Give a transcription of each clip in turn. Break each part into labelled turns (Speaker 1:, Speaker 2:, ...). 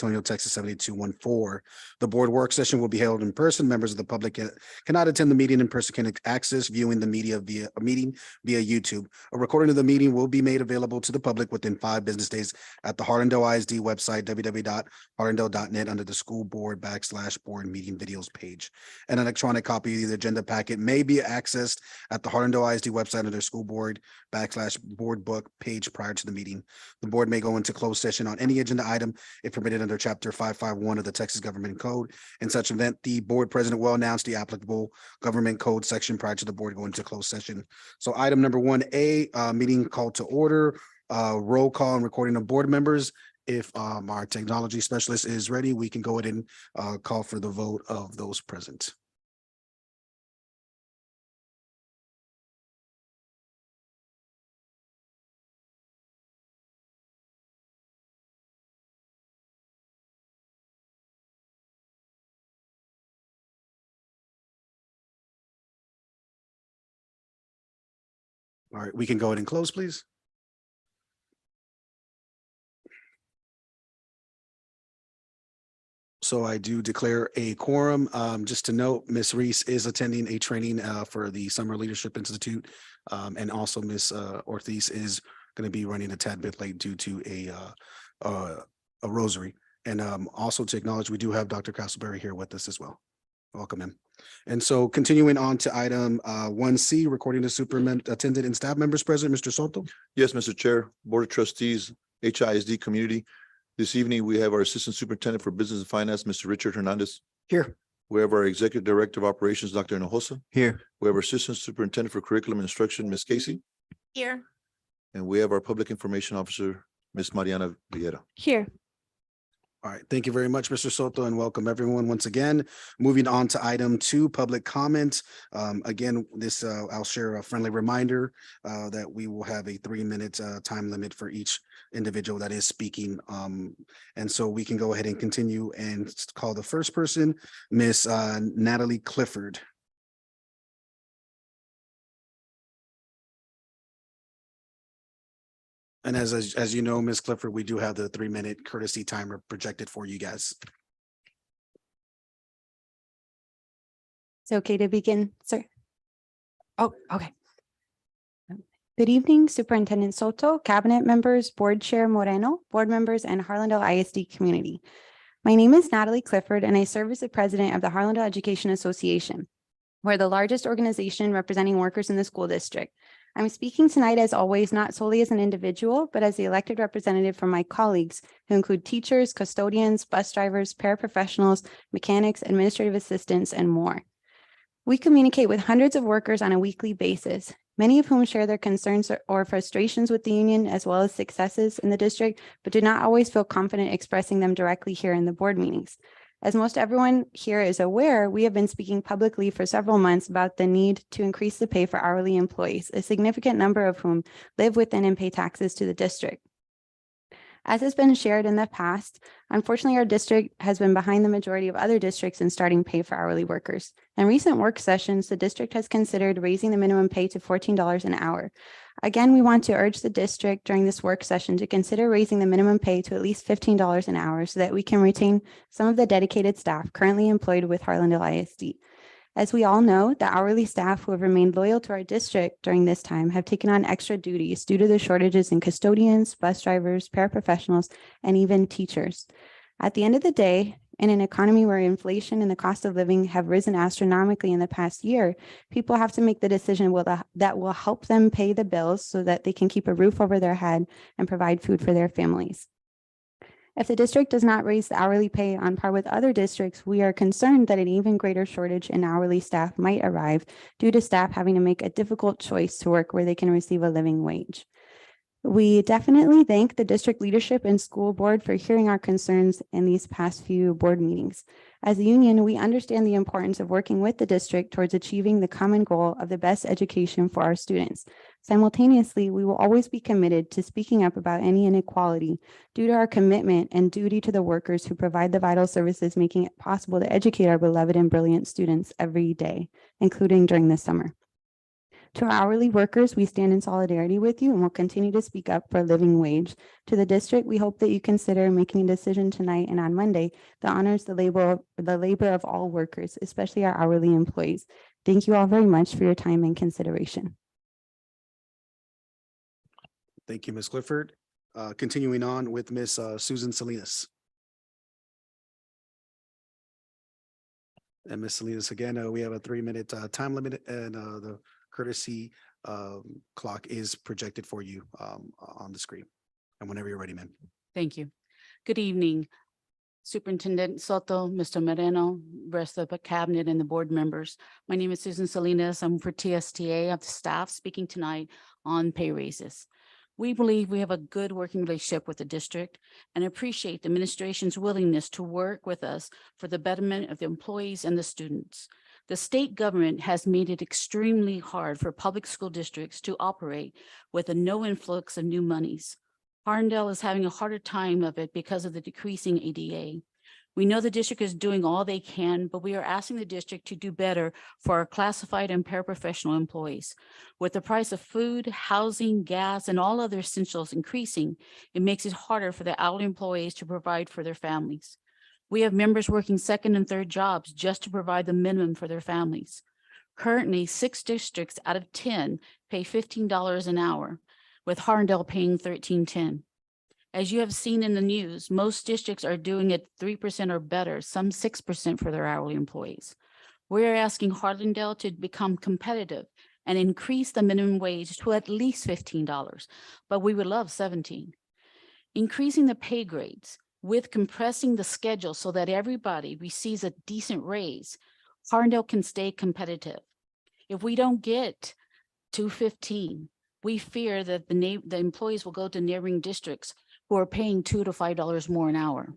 Speaker 1: Antonio, Texas 78214. The board work session will be held in person. Members of the public cannot attend the meeting in person, can access viewing the meeting via YouTube. A recording of the meeting will be made available to the public within 5 business days at the Harlandale ISD website, www.harlandale.net, under the school board /board meeting videos page. An electronic copy of the agenda packet may be accessed at the Harlandale ISD website under their school board /board book page prior to the meeting. The board may go into closed session on any agenda item if permitted under Chapter 551 of the Texas Government Code. In such event, the board president will announce the applicable government code section prior to the board going into closed session. So item number 1A, meeting called to order, roll call and recording of board members. If our technology specialist is ready, we can go ahead and call for the vote of those present. All right, we can go ahead and close, please. So I do declare a quorum. Just to note, Ms. Reese is attending a training for the Summer Leadership Institute. And also Ms. Ortiz is going to be running a tad bit late due to a rosary. And also to acknowledge, we do have Dr. Castleberry here with us as well. Welcome him. And so continuing on to item 1C, recording the superintendent and staff members present, Mr. Soto.
Speaker 2: Yes, Mr. Chair, Board of Trustees, HISD community. This evening, we have our Assistant Superintendent for Business and Finance, Mr. Richard Hernandez.
Speaker 1: Here.
Speaker 2: We have our Executive Director of Operations, Dr. Hinojosa.
Speaker 1: Here.
Speaker 2: We have our Assistant Superintendent for Curriculum and Instruction, Ms. Casey.
Speaker 3: Here.
Speaker 2: And we have our Public Information Officer, Ms. Mariana Villera.
Speaker 3: Here.
Speaker 1: All right, thank you very much, Mr. Soto, and welcome everyone once again. Moving on to item 2, public comment. Again, this I'll share a friendly reminder that we will have a 3-minute time limit for each individual that is speaking. And so we can go ahead and continue and call the first person, Miss Natalie Clifford. And as you know, Ms. Clifford, we do have the 3-minute courtesy timer projected for you guys.
Speaker 3: It's okay to begin, sir. Oh, okay. Good evening, Superintendent Soto, Cabinet members, Board Chair Moreno, board members, and Harlandale ISD community. My name is Natalie Clifford, and I serve as the president of the Harlandale Education Association. We're the largest organization representing workers in the school district. I'm speaking tonight, as always, not solely as an individual, but as the elected representative for my colleagues, who include teachers, custodians, bus drivers, paraprofessionals, mechanics, administrative assistants, and more. We communicate with hundreds of workers on a weekly basis, many of whom share their concerns or frustrations with the union, as well as successes in the district, but do not always feel confident expressing them directly here in the board meetings. As most everyone here is aware, we have been speaking publicly for several months about the need to increase the pay for hourly employees, a significant number of whom live within and pay taxes to the district. As has been shared in the past, unfortunately, our district has been behind the majority of other districts in starting pay for hourly workers. In recent work sessions, the district has considered raising the minimum pay to $14 an hour. Again, we want to urge the district during this work session to consider raising the minimum pay to at least $15 an hour so that we can retain some of the dedicated staff currently employed with Harlandale ISD. As we all know, the hourly staff who have remained loyal to our district during this time have taken on extra duties due to the shortages in custodians, bus drivers, paraprofessionals, and even teachers. At the end of the day, in an economy where inflation and the cost of living have risen astronomically in the past year, people have to make the decision that will help them pay the bills so that they can keep a roof over their head and provide food for their families. If the district does not raise the hourly pay on par with other districts, we are concerned that an even greater shortage in hourly staff might arrive due to staff having to make a difficult choice to work where they can receive a living wage. We definitely thank the district leadership and school board for hearing our concerns in these past few board meetings. As a union, we understand the importance of working with the district towards achieving the common goal of the best education for our students. Simultaneously, we will always be committed to speaking up about any inequality due to our commitment and duty to the workers who provide the vital services, making it possible to educate our beloved and brilliant students every day, including during the summer. To our hourly workers, we stand in solidarity with you and will continue to speak up for a living wage. To the district, we hope that you consider making a decision tonight and on Monday that honors the labor of all workers, especially our hourly employees. Thank you all very much for your time and consideration.
Speaker 1: Thank you, Ms. Clifford. Continuing on with Ms. Susan Salinas. And Ms. Salinas, again, we have a 3-minute time limit, and the courtesy clock is projected for you on the screen. And whenever you're ready, ma'am.
Speaker 4: Thank you. Good evening, Superintendent Soto, Mr. Moreno, rest of the cabinet and the board members. My name is Susan Salinas. I'm for TSTA of the staff speaking tonight on pay raises. We believe we have a good working relationship with the district and appreciate the administration's willingness to work with us for the betterment of the employees and the students. The state government has made it extremely hard for public school districts to operate with a no influx of new monies. Harlandale is having a harder time of it because of the decreasing ADA. We know the district is doing all they can, but we are asking the district to do better for our classified and paraprofessional employees. With the price of food, housing, gas, and all other essentials increasing, it makes it harder for the hourly employees to provide for their families. We have members working second and third jobs just to provide the minimum for their families. Currently, 6 districts out of 10 pay $15 an hour, with Harlandale paying $13.10. As you have seen in the news, most districts are doing it 3% or better, some 6% for their hourly employees. We're asking Harlandale to become competitive and increase the minimum wage to at least $15, but we would love $17. Increasing the pay grades with compressing the schedule so that everybody receives a decent raise, Harlandale can stay competitive. If we don't get to 15, we fear that the employees will go to neighboring districts who are paying $2 to $5 more an hour.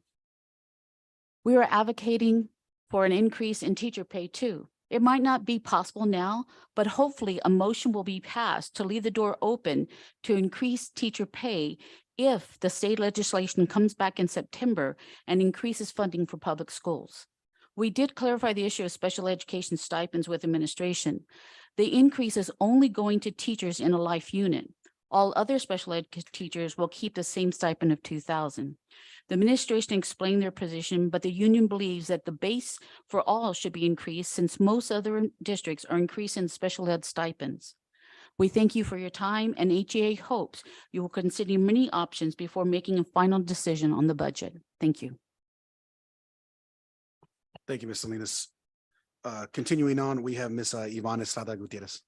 Speaker 4: We are advocating for an increase in teacher pay too. It might not be possible now, but hopefully a motion will be passed to leave the door open to increase teacher pay if the state legislation comes back in September and increases funding for public schools. We did clarify the issue of special education stipends with administration. The increase is only going to teachers in a life unit. All other special ed teachers will keep the same stipend of $2,000. The administration explained their position, but the union believes that the base for all should be increased since most other districts are increasing special ed stipends. We thank you for your time, and HEA hopes you will consider many options before making a final decision on the budget. Thank you.
Speaker 1: Thank you, Ms. Salinas. Continuing on, we have Ms. Ivana Estrada Gutierrez.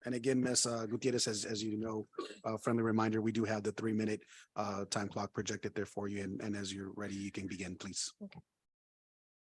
Speaker 1: And again, Ms. Gutierrez, as you know, friendly reminder, we do have the 3-minute time clock projected there for you. And as you're ready, you can begin, please.
Speaker 5: Okay.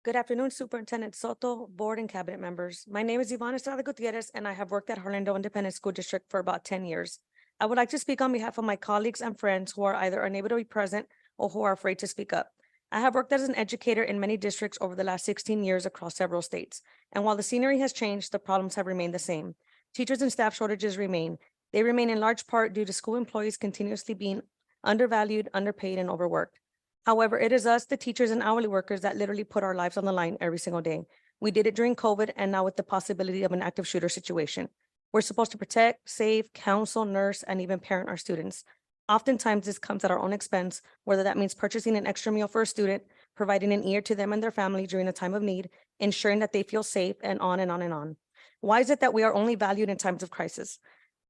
Speaker 5: Good afternoon, Superintendent Soto, board and cabinet members. My name is Ivana Estrada Gutierrez, and I have worked at Harlandale Independent School District for about 10 years. I would like to speak on behalf of my colleagues and friends who are either unable to be present or who are afraid to speak up. I have worked as an educator in many districts over the last 16 years across several states. And while the scenery has changed, the problems have remained the same. Teachers and staff shortages remain. They remain in large part due to school employees continuously being undervalued, underpaid, and overworked. However, it is us, the teachers and hourly workers, that literally put our lives on the line every single day. We did it during COVID and now with the possibility of an active shooter situation. We're supposed to protect, save, counsel, nurse, and even parent our students. Oftentimes, this comes at our own expense, whether that means purchasing an extra meal for a student, providing an ear to them and their family during a time of need, ensuring that they feel safe, and on and on and on. Why is it that we are only valued in times of crisis?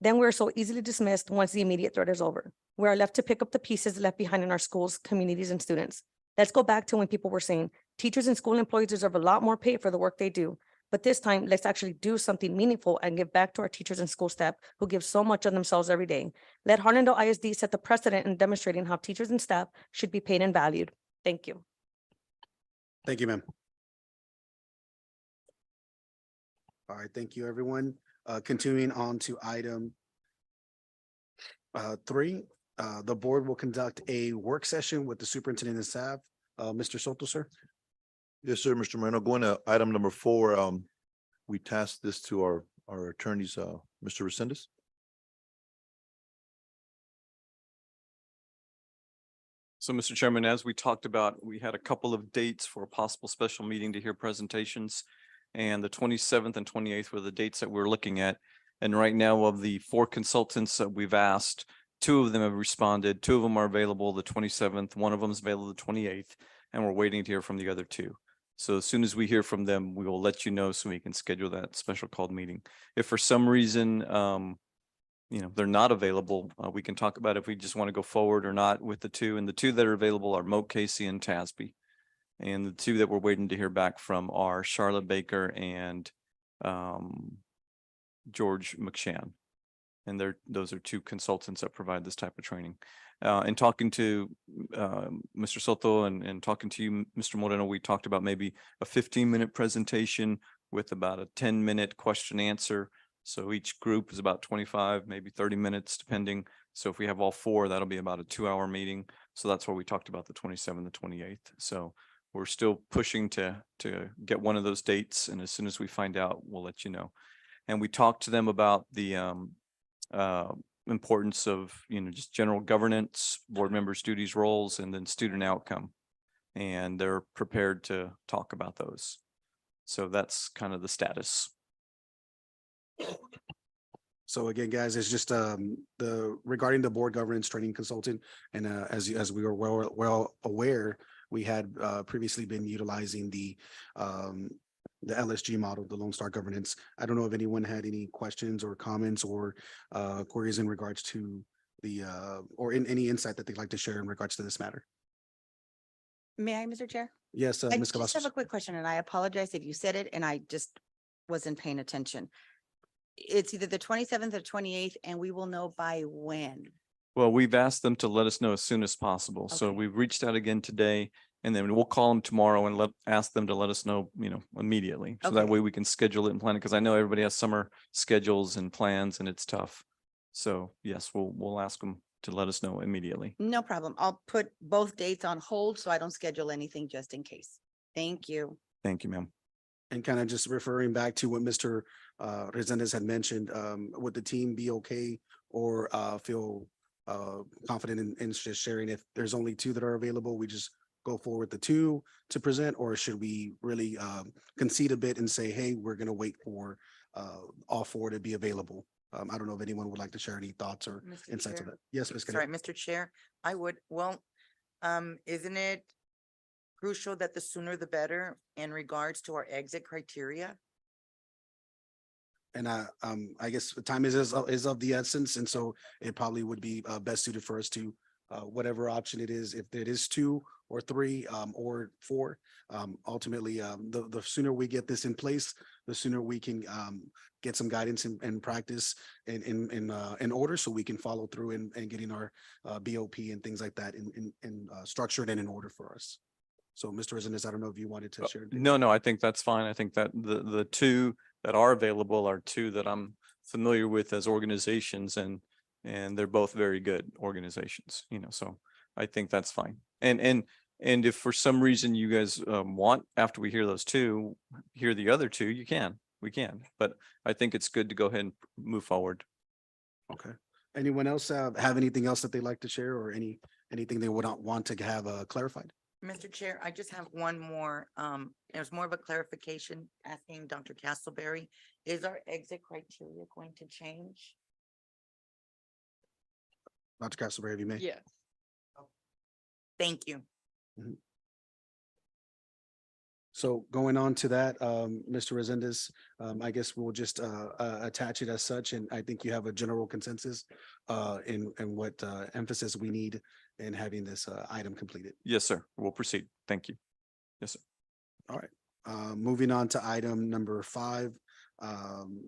Speaker 5: Then we're so easily dismissed once the immediate threat is over. We are left to pick up the pieces left behind in our schools, communities, and students. Let's go back to when people were saying teachers and school employees deserve a lot more pay for the work they do. But this time, let's actually do something meaningful and give back to our teachers and school staff who give so much of themselves every day. Let Harlandale ISD set the precedent in demonstrating how teachers and staff should be paid and valued. Thank you.
Speaker 1: Thank you, ma'am. All right, thank you, everyone. Continuing on to item 3, the board will conduct a work session with the superintendent and staff. Mr. Soto, sir.
Speaker 2: Yes, sir, Mr. Moreno. Going to item number 4, we tasked this to our attorneys, Mr. Resendez.
Speaker 6: So, Mr. Chairman, as we talked about, we had a couple of dates for a possible special meeting to hear presentations. and the 27th and 28th were the dates that we're looking at. And right now, of the 4 consultants that we've asked, 2 of them have responded. 2 of them are available the 27th. One of them is available the 28th, and we're waiting to hear from the other 2. So as soon as we hear from them, we will let you know so we can schedule that special called meeting. If for some reason, they're not available, we can talk about if we just want to go forward or not with the 2. And the 2 that are available are Moat Casey and Tasby. And the 2 that we're waiting to hear back from are Charlotte Baker and George McShan. And those are 2 consultants that provide this type of training. And talking to Mr. Soto and talking to you, Mr. Moreno, we talked about maybe a 15-minute presentation with about a 10-minute question answer. So each group is about 25, maybe 30 minutes, depending. So if we have all 4, that'll be about a 2-hour meeting. So that's why we talked about the 27th, the 28th. So we're still pushing to get one of those dates. And as soon as we find out, we'll let you know. And we talked to them about the importance of, just general governance, board members' duties, roles, and then student outcome. And they're prepared to talk about those. So that's kind of the status.
Speaker 1: So again, guys, it's just regarding the board governance training consultant, and as we were well aware, we had previously been utilizing the LSG model, the Lone Star Governance. I don't know if anyone had any questions or comments or queries in regards to the or any insight that they'd like to share in regards to this matter.
Speaker 7: May I, Mr. Chair?
Speaker 1: Yes,
Speaker 7: I
Speaker 1: Ms.
Speaker 7: just have
Speaker 1: Cavazos.
Speaker 7: a quick question, and I apologize if you said it and I just wasn't paying attention. It's either the 27th or 28th, and we will know by when.
Speaker 6: Well, we've asked them to let us know as soon as possible. So
Speaker 7: Okay.
Speaker 6: we've reached out again today, and then we'll call them tomorrow and ask them to let us know, immediately. So that
Speaker 7: Okay.
Speaker 6: way we can schedule it and plan it, because I know everybody has summer schedules and plans and it's tough. So yes, we'll ask them to let us know immediately.
Speaker 7: No problem. I'll put both dates on hold so I don't schedule anything just in case. Thank you.
Speaker 6: Thank you, ma'am.
Speaker 1: And kind of just referring back to what Mr. Resendez had mentioned, would the team be okay or feel confident in just sharing if there's only 2 that are available, we just go forward with the 2 to present, or should we really concede a bit and say, hey, we're going to wait for all 4 to be available? I don't know if anyone would like to share any thoughts or
Speaker 8: Mr.
Speaker 1: insights of
Speaker 8: Chair.
Speaker 1: that. Yes, Ms.
Speaker 8: Sorry,
Speaker 1: Kennedy.
Speaker 8: Mr. Chair, I would, isn't it crucial that the sooner the better in regards to our exit criteria?
Speaker 1: And I guess time is of the essence, and so it probably would be best suited for us to whatever option it is, if it is 2 or 3 or 4. Ultimately, the sooner we get this in place, the sooner we can get some guidance and practice in order, so we can follow through and getting our BOP and things like that in structured and in order for us. So, Mr. Resendez, I don't know if you wanted to share.
Speaker 6: No, I think that's fine. I think that the 2 that are available are 2 that I'm familiar with as organizations, and they're both very good organizations, so I think that's fine. And if for some reason you guys want, after we hear those 2, hear the other 2, we can, but I think it's good to go ahead and move forward.
Speaker 1: Okay. Anyone else have anything else that they'd like to share, or anything they would not want to have clarified?
Speaker 8: Mr. Chair, I just have one more, there's more of a clarification asking Dr. Castleberry. Is our exit criteria going to change?
Speaker 1: Dr. Castleberry, if you may.
Speaker 8: Yes. Thank you.
Speaker 1: So going on to that, Mr. Resendez, I guess we'll just attach it as such, and I think you have a general consensus in what emphasis we need in having this item completed.
Speaker 6: Yes, sir. We'll proceed. Thank you. Yes, sir.
Speaker 1: All right. Moving on to item number 5.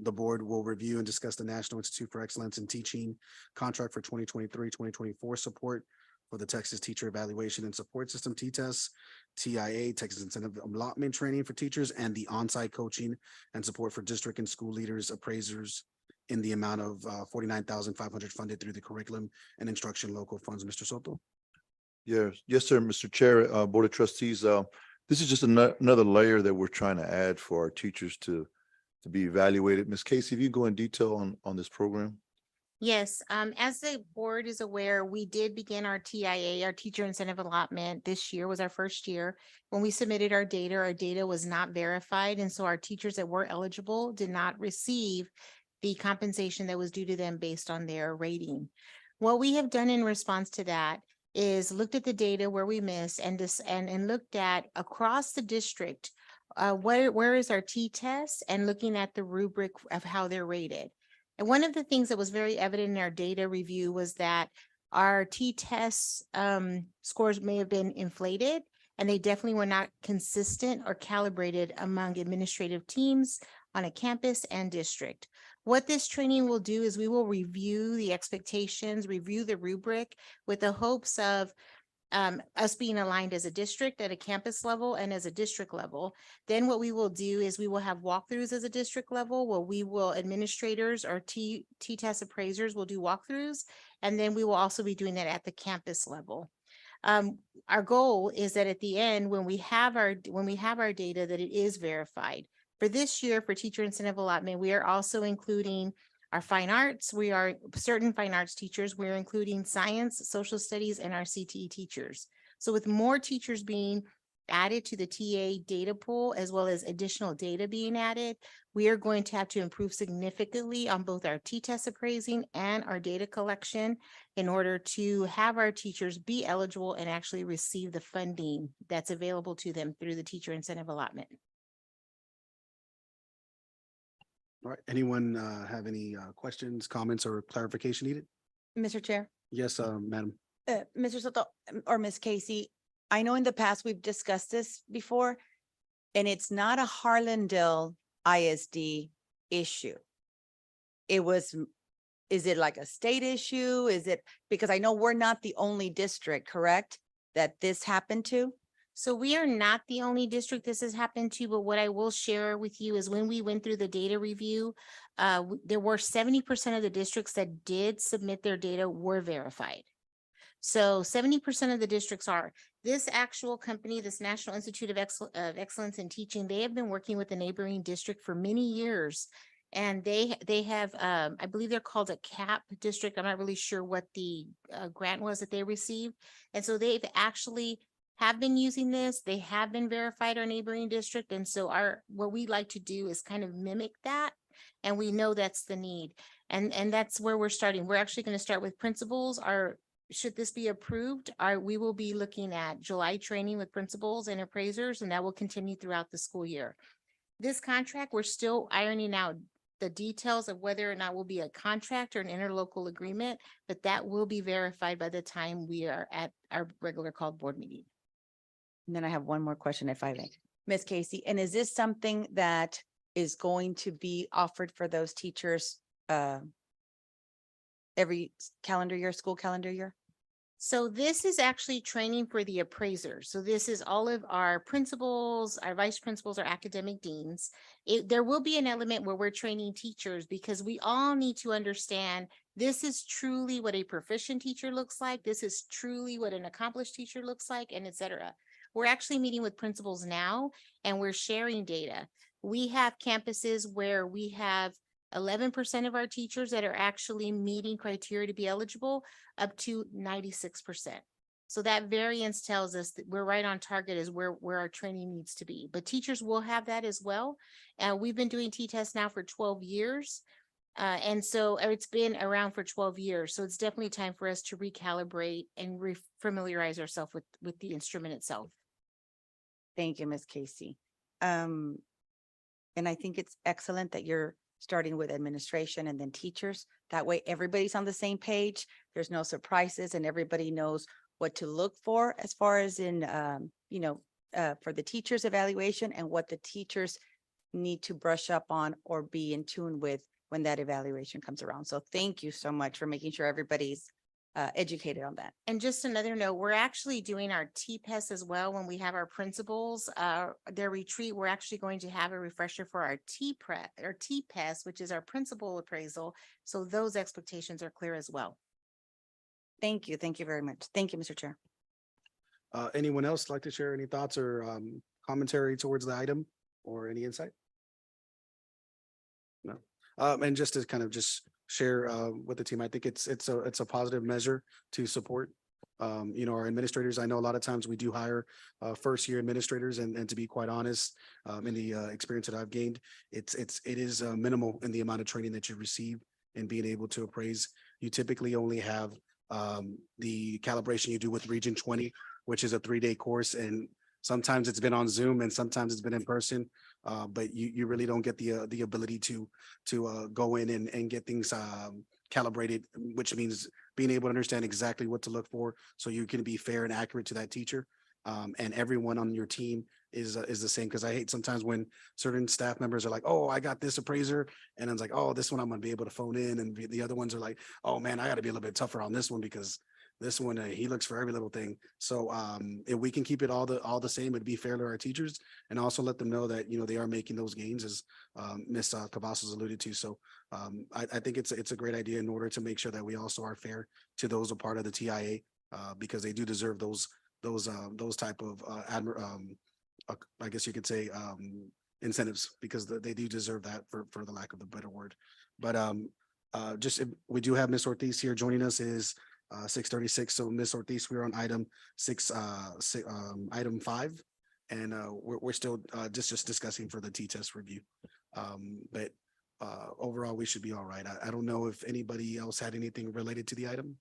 Speaker 1: The board will review and discuss the National Institute for Excellence in Teaching contract for 2023-2024 support for the Texas Teacher Evaluation and Support System, TTES, TIA, Texas Incentive Allotment Training for Teachers, and the on-site coaching and support for district and school leaders, appraisers in the amount of $49,500 funded through the curriculum and instruction local funds. Mr. Soto?
Speaker 2: Yes, sir, Mr. Chair, Board of Trustees. This is just another layer that we're trying to add for our teachers to be evaluated. Ms. Casey, if you go in detail on this program.
Speaker 9: Yes, as the board is aware, we did begin our TIA, our teacher incentive allotment. This year was our first year. When we submitted our data was not verified, and so our teachers that were eligible did not receive the compensation that was due to them based on their rating. What we have done in response to that is looked at the data where we missed and looked at across the district, where is our T-test, and looking at the rubric of how they're rated. And one of the things that was very evident in our data review was that our T-test scores may have been inflated, and they definitely were not consistent or calibrated among administrative teams on a campus and district. What this training will do is we will review the expectations, review the rubric with the hopes of us being aligned as a district at a campus level and as a district level. Then what we will do is we will have walkthroughs as a district level where we will administrators or T-test appraisers will do walkthroughs. And then we will also be doing that at the campus level. Our goal is that at the end, when we have our data, that it is verified. For this year, for teacher incentive allotment, we are also including our fine arts. We are certain fine arts teachers. We're including science, social studies, and our CTE teachers. So with more teachers being added to the TA data pool, as well as additional data being added, we are going to have to improve significantly on both our T-test appraising and our data collection in order to have our teachers be eligible and actually receive the funding that's available to them through the teacher incentive allotment.
Speaker 1: All right, anyone have any questions, comments, or clarification needed?
Speaker 7: Mr. Chair,
Speaker 1: Yes, madam.
Speaker 7: Mr. Soto or Ms. Casey, I know in the past we've discussed this before, and it's not a Harlandale ISD issue. Is it like a state issue? Is it, because I know we're not the only district, correct, that this happened to?
Speaker 9: So we are not the only district this has happened to, but what I will share with you is when we went through the data review, there were 70% of the districts that did submit their data were verified. So 70% of the districts are. This actual company, this National Institute of Excellence in Teaching, they have been working with the neighboring district for many years. And they have, I believe they're called a CAP district. I'm not really sure what the grant was that they received. And so they've actually have been using this. They have been verified our neighboring district. And so what we like to do is kind of mimic that. And we know that's the need. And that's where we're starting. We're actually going to start with principals. Should this be approved, we will be looking at July training with principals and appraisers, and that will continue throughout the school year. This contract, we're still ironing out the details of whether or not will be a contract or an interlocal agreement, but that will be verified by the time we are at our regular called board meeting.
Speaker 7: And then I have one more question if I may. Ms. Casey, and is this something that is going to be offered for those teachers every calendar year, school calendar year?
Speaker 9: So this is actually training for the appraisers. So this is all of our principals, our vice principals, our academic deans. There will be an element where we're training teachers because we all need to understand this is truly what a proficient teacher looks like. This is truly what an accomplished teacher looks like, and et cetera. We're actually meeting with principals now and we're sharing data. We have campuses where we have 11% of our teachers that are actually meeting criteria to be eligible, up to 96%. So that variance tells us that we're right on target is where our training needs to be. But teachers will have that as well. And we've been doing T-test now for 12 years. And so it's been around for 12 years. So it's definitely time for us to recalibrate and familiarize ourselves with the instrument itself.
Speaker 7: Thank you, Ms. Casey. And I think it's excellent that you're starting with administration and then teachers. That way everybody's on the same page. There's no surprises and everybody knows what to look for as far as in, for the teachers' evaluation and what the teachers need to brush up on or be in tune with when that evaluation comes around. So thank you so much for making sure everybody's educated on that.
Speaker 9: And just another note, we're actually doing our TPES as well. When we have our principals, their retreat, we're actually going to have a refresher for our TPES, which is our principal appraisal. So those expectations are clear as well.
Speaker 7: Thank you. Thank you very much. Thank you, Mr. Chair.
Speaker 1: Anyone else like to share any thoughts or commentary towards the item or any insight? No. And just to kind of just share with the team. I think it's a positive measure to support. Our administrators, I know a lot of times we do hire first year administrators and to be quite honest, in the experience that I've gained, it is minimal in the amount of training that you receive and being able to appraise. You typically only have the calibration you do with Region 20, which is a 3-day course, and sometimes it's been on Zoom and sometimes it's been in person. But you really don't get the ability to go in and get things calibrated, which means being able to understand exactly what to look for so you can be fair and accurate to that teacher. And everyone on your team is the same, because I hate sometimes when certain staff members are like, oh, I got this appraiser, and it's like, oh, this one I'm gonna be able to phone in, and the other ones are like, oh man, I gotta be a little bit tougher on this one because this one, he looks for every little thing. So if we can keep it all the same, it'd be fair to our teachers, and also let them know that, they are making those gains, as Ms. Cavazos alluded to. So I think it's a great idea in order to make sure that we also are fair to those a part of the TIA, because they do deserve those type of I guess you could say incentives, because they do deserve that, for the lack of a better word. But we do have Ms. Ortiz here joining us. It is 6:36. So Ms. Ortiz, we're on item 5, and we're still just discussing for the T-test review. But overall, we should be all right. I don't know if anybody else had anything related to the item.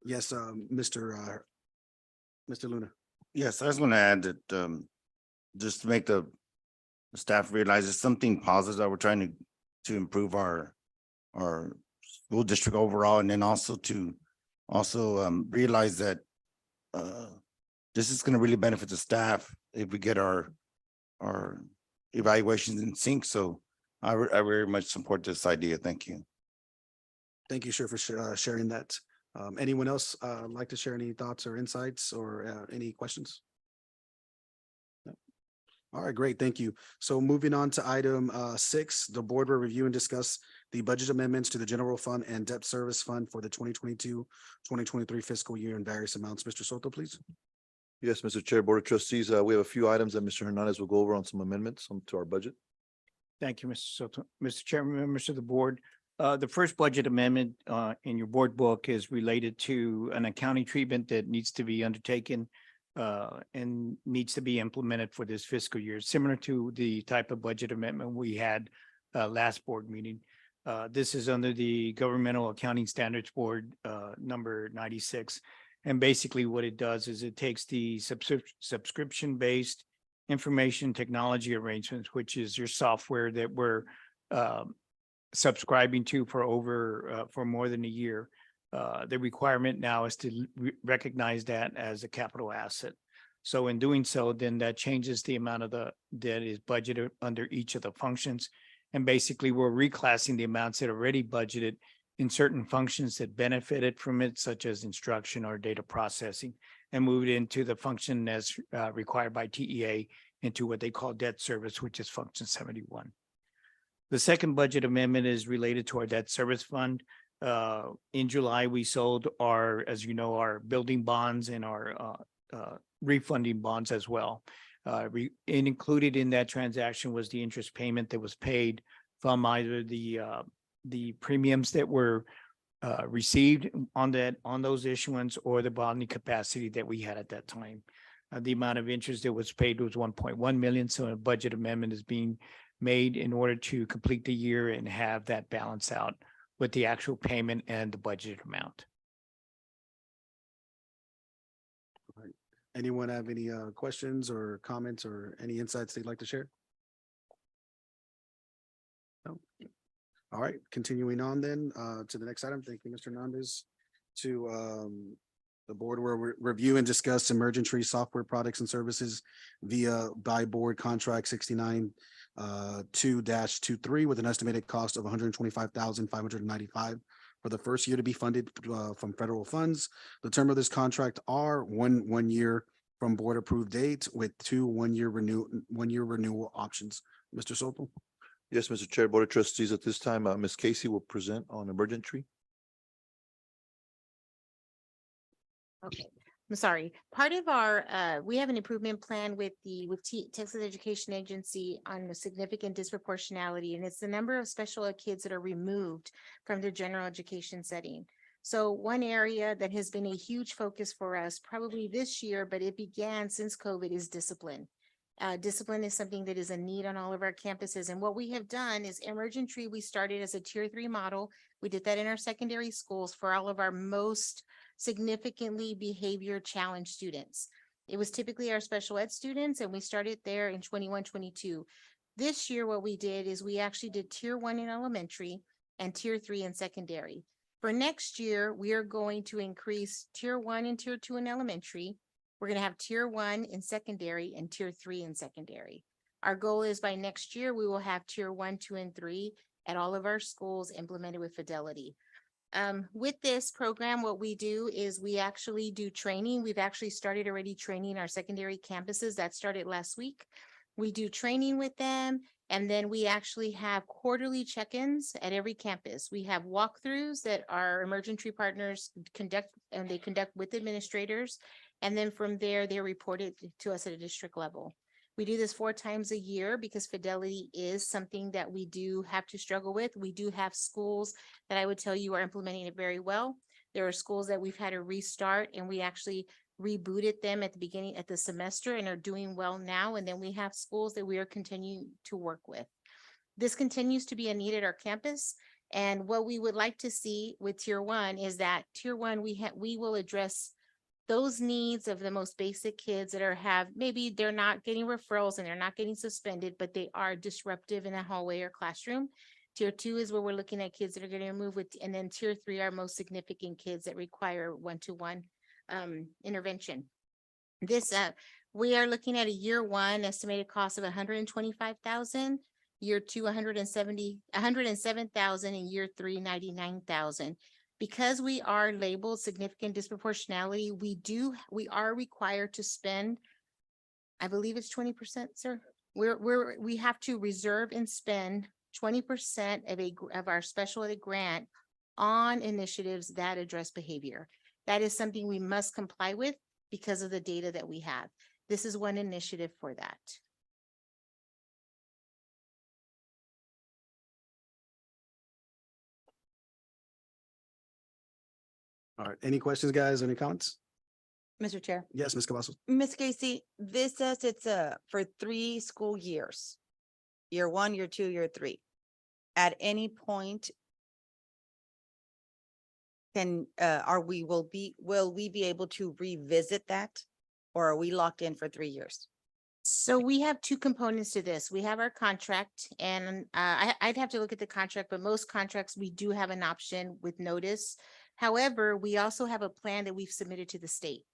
Speaker 1: Yes, Mr. Luna.
Speaker 10: Yes, I was going to add that just to make the staff realize it's something positive that we're trying to improve our school district overall, and then also to realize that this is going to really benefit the staff if we get our evaluations in sync. So I very much support this idea. Thank you.
Speaker 1: Thank you, sir, for sharing that. Anyone else like to share any thoughts or insights or any questions? No? All right, great. Thank you. So moving on to item 6, the board will review and discuss the budget amendments to the general fund and debt service fund for the 2022-2023 fiscal year in various amounts. Mr. Soto, please.
Speaker 2: Yes, Mr. Chair, Board of Trustees, we have a few items that Mr. Hernandez will go over on some amendments to our budget.
Speaker 11: Thank you, Mr. Soto. Mr. Chairman, members of the board. The first budget amendment in your board book is related to an accounting treatment that needs to be undertaken and needs to be implemented for this fiscal year, similar to the type of budget amendment we had last board meeting. This is under the Governmental Accounting Standards Board number 96. And basically what it does is it takes the subscription-based information technology arrangements, which is your software that we're subscribing to for more than a year. The requirement now is to recognize that as a capital asset. So in doing so, then that changes the amount of that is budgeted under each of the functions. And basically we're reclassing the amounts that are already budgeted in certain functions that benefited from it, such as instruction or data processing, and move it into the function as required by TEA into what they call debt service, which is function 71. The second budget amendment is related to our debt service fund. In July, we sold as you know, our building bonds and our refunding bonds as well. And included in that transaction was the interest payment that was paid from either the premiums that were received on those issuance or the bonding capacity that we had at that time. The amount of interest that was paid was 1.1 million. So a budget amendment is being made in order to complete the year and have that balance out with the actual payment and the budgeted amount.
Speaker 1: All right. Anyone have any questions or comments or any insights they'd like to share? No. All right, continuing on then to the next item. Thank you, Mr. Hernandez. To the board will review and discuss emergency software products and services via by board contract 69-2-23 with an estimated cost of $125,595 for the first year to be funded from federal funds. The term of this contract are one year from board approved date with 2 one-year renewal options. Mr. Soto.
Speaker 2: Yes, Mr. Chair, Board of Trustees, at this time, Ms. Casey will present on emergency.
Speaker 12: Okay,
Speaker 9: I'm sorry, part of our, we have an improvement plan with Texas Education Agency on the significant disproportionality, and it's the number of special ed kids that are removed from their general education setting. So one area that has been a huge focus for us probably this year, but it began since COVID, is discipline. Discipline is something that is a need on all of our campuses. And what we have done is Emergent Tree, we started as a tier 3 model. We did that in our secondary schools for all of our most significantly behavior challenged students. It was typically our special ed students, and we started there in 21-22. This year, what we did is we actually did tier 1 in elementary and tier 3 in secondary. For next year, we are going to increase tier 1 and tier 2 in elementary. We're going to have tier 1 in secondary and tier 3 in secondary. Our goal is by next year, we will have tier 1, 2, and 3 at all of our schools implemented with Fidelity. With this program, what we do is we actually do training. We've actually started already training our secondary campuses. That started last week. We do training with them, and then we actually have quarterly check-ins at every campus. We have walkthroughs that our Emergent Tree partners conduct, and they conduct with administrators. And then from there, they're reported to us at a district level. We do this 4 times a year because Fidelity is something that we do have to struggle with. We do have schools that I would tell you are implementing it very well. There are schools that we've had to restart, and we actually rebooted them at the beginning of the semester and are doing well now. And then we have schools that we are continuing to work with. This continues to be a need at our campus. And what we would like to see with tier 1 is that tier 1, we will address those needs of the most basic kids that maybe they're not getting referrals and they're not getting suspended, but they are disruptive in a hallway or classroom. Tier 2 is where we're looking at kids that are getting removed with, and then tier 3 are most significant kids that require one-to-one intervention. This, we are looking at a year 1 estimated cost of $125,000, year 2, $107,000, and year 3, $99,000. Because we are labeled significant disproportionality, we are required to spend, I believe it's 20%, sir. We have to reserve and spend 20% of our special ed grant on initiatives that address behavior. That is something we must comply with because of the data that we have. This is one initiative for that.
Speaker 1: All right. Any questions, guys? Any comments?
Speaker 7: Mr. Chair.
Speaker 1: Yes, Ms. Cavazos.
Speaker 7: Ms. Casey, this says it's for 3 school years. Year 1, year 2, year 3. At any point, will we be able to revisit that? Or are we locked in for 3 years?
Speaker 9: So we have 2 components to this. We have our contract, and I'd have to look at the contract, but most contracts, we do have an option with notice. However, we also have a plan that we've submitted to the state.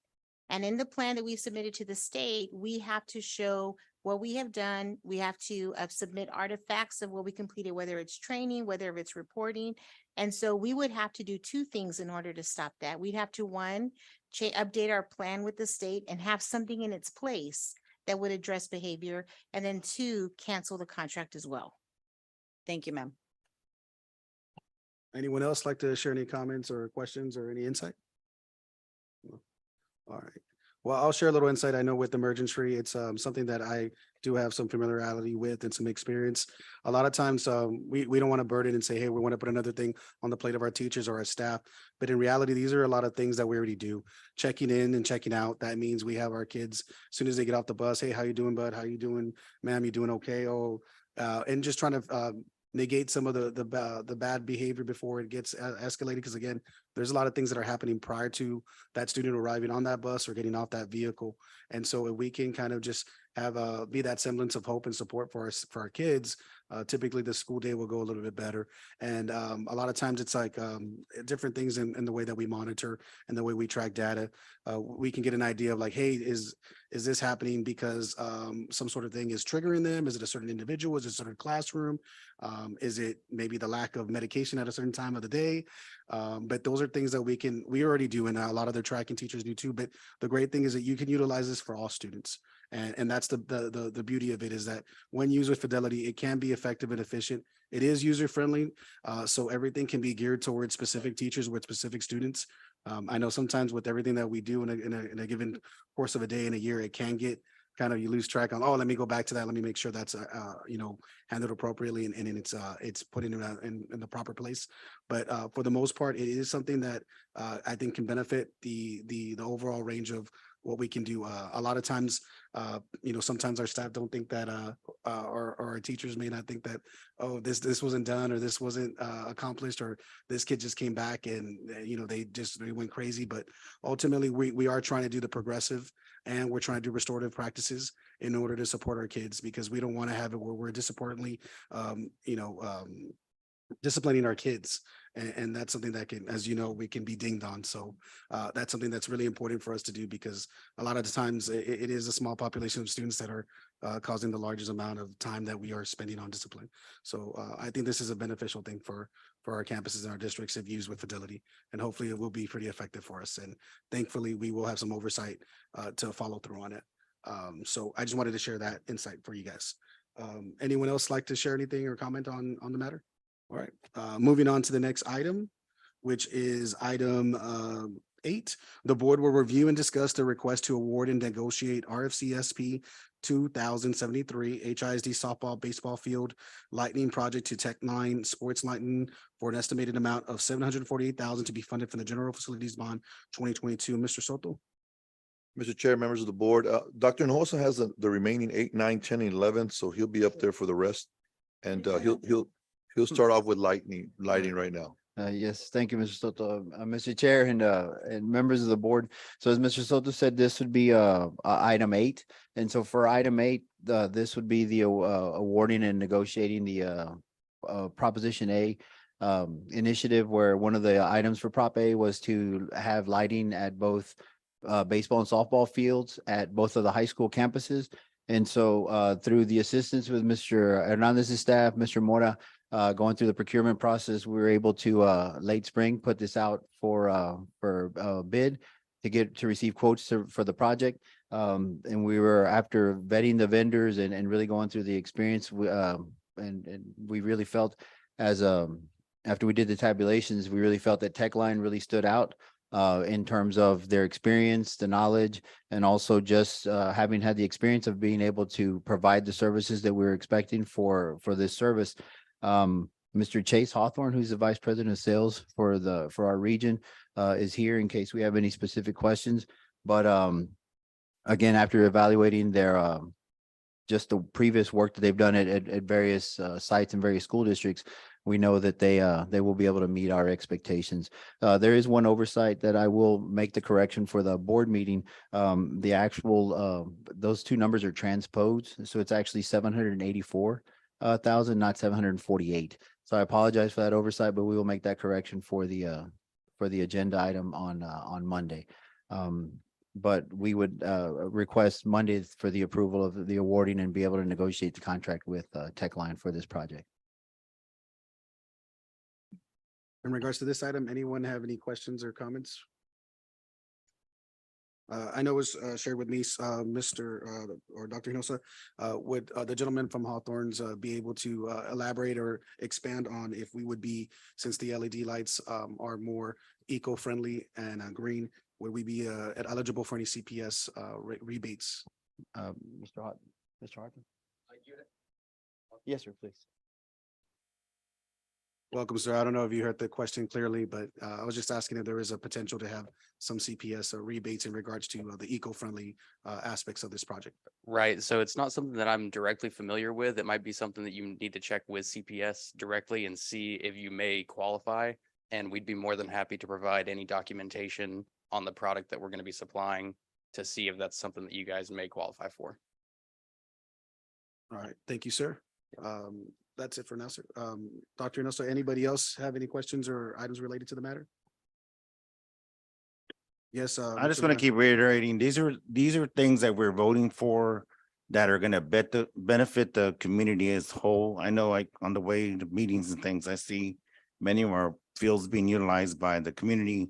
Speaker 9: And in the plan that we've submitted to the state, we have to show what we have done. We have to submit artifacts of what we completed, whether it's training, whether it's reporting. And so we would have to do 2 things in order to stop that. We'd have to, 1, update our plan with the state and have something in its place that would address behavior. And then 2, cancel the contract as well.
Speaker 7: Thank you, ma'am.
Speaker 1: Anyone else like to share any comments or questions or any insight? No. All right. Well, I'll share a little insight. I know with Emergent Tree, it's something that I do have some familiarity with and some experience. A lot of times we don't want to burden and say, hey, we want to put another thing on the plate of our teachers or our staff. But in reality, these are a lot of things that we already do. Checking in and checking out. That means we have our kids as soon as they get off the bus. Hey, how you doing, bud? How you doing, ma'am? You doing okay? Oh, and just trying to negate some of the bad behavior before it gets escalated. Because again, there's a lot of things that are happening prior to that student arriving on that bus or getting off that vehicle. And so if we can kind of just have be that semblance of hope and support for our kids, typically the school day will go a little bit better. And a lot of times it's like different things in the way that we monitor and the way we track data. We can get an idea of like, hey, is this happening because some sort of thing is triggering them? Is it a certain individual? Is it a certain classroom? Is it maybe the lack of medication at a certain time of the day? But those are things that we already do, and a lot of their tracking teachers do too. But the great thing is that you can utilize this for all students. And that's the beauty of it, is that when used with Fidelity, it can be effective and efficient. It is user-friendly, so everything can be geared towards specific teachers with specific students. I know sometimes with everything that we do in a given course of a day in a year, it can get kind of, you lose track on, oh, let me go back to that. Let me make sure that's, handled appropriately and it's put in the proper place. But for the most part, it is something that I think can benefit the overall range of what we can do. A lot of times, sometimes our staff don't think that, or our teachers may not think that, oh, this wasn't done, or this wasn't accomplished, or this kid just came back and, they went crazy. But ultimately, we are trying to do the progressive, and we're trying to do restorative practices in order to support our kids, because we don't want to have it where we're disproportionately, disciplining our kids. And that's something that can, as you know, we can be dinged on. So that's something that's really important for us to do, because a lot of the times it is a small population of students that are causing the largest amount of time that we are spending on discipline. So I think this is a beneficial thing for our campuses and our districts if used with fidelity, and hopefully it will be pretty effective for us. And thankfully, we will have some oversight to follow through on it. So I just wanted to share that insight for you guys. Anyone else like to share anything or comment on the matter? All right, moving on to the next item, which is item 8. The board will review and discuss the request to award and negotiate RFCSP 2073 HISD softball baseball field lightning project to Tech9 Sports Lighting for an estimated amount of $748,000 to be funded from the General Facilities Bond 2022. Mr. Soto.
Speaker 2: Mr. Chair, members of the board, Dr. Hinojosa has the remaining 8, 9, 10, and 11, so he'll be up there for the rest. And he'll start off with lighting right now.
Speaker 12: Yes, thank you, Mr. Soto, Mr. Chair and members of the board. So as Mr. Soto said, this would be item 8. And so for item 8, this would be the awarding and negotiating the Proposition A initiative, where one of the items for Prop A was to have lighting at both baseball and softball fields at both of the high school campuses. And so through the assistance with Mr. Hernandez's staff, Mr. Mora, going through the procurement process, we were able to late spring put this out for bid to receive quotes for the project. And we were, after vetting the vendors and really going through the experience, and we really felt after we did the tabulations, we really felt that Techline really stood out in terms of their experience, the knowledge, and also just having had the experience of being able to provide the services that we were expecting for this service. Mr. Chase Hawthorne, who's the Vice President of Sales for our region, is here in case we have any specific questions. But again, after evaluating their just the previous work that they've done at various sites and various school districts, we know that they will be able to meet our expectations. There is one oversight that I will make the correction for the board meeting. The actual those two numbers are transposed, so it's actually 784,000, not 748. So I apologize for that oversight, but we will make that correction for the agenda item on Monday. But we would request Monday for the approval of the awarding and be able to negotiate the contract with Techline for this project.
Speaker 1: In regards to this item, anyone have any questions or comments? I know it was shared with me, Mr. or Dr. Hinojosa, would the gentleman from Hawthorne's be able to elaborate or expand on if we would be, since the LED lights are more eco-friendly and green, would we be eligible for any CPS rebates?
Speaker 12: Mr. Hartman? Yes, sir, please.
Speaker 1: Welcome, sir. I don't know if you heard the question clearly, but I was just asking if there is a potential to have some CPS rebates in regards to the eco-friendly aspects of this project.
Speaker 13: Right. So it's not something that I'm directly familiar with. It might be something that you need to check with CPS directly and see if you may qualify. And we'd be more than happy to provide any documentation on the product that we're going to be supplying to see if that's something that you guys may qualify for.
Speaker 1: All right. Thank you, sir. That's it for now, sir. Dr. Hinojosa, anybody else have any questions or items related to the matter? Yes.
Speaker 10: I just want to keep reiterating, these are things that we're voting for that are gonna benefit the community as a whole. I know, like, on the way to meetings and things, I see many of our fields being utilized by the community.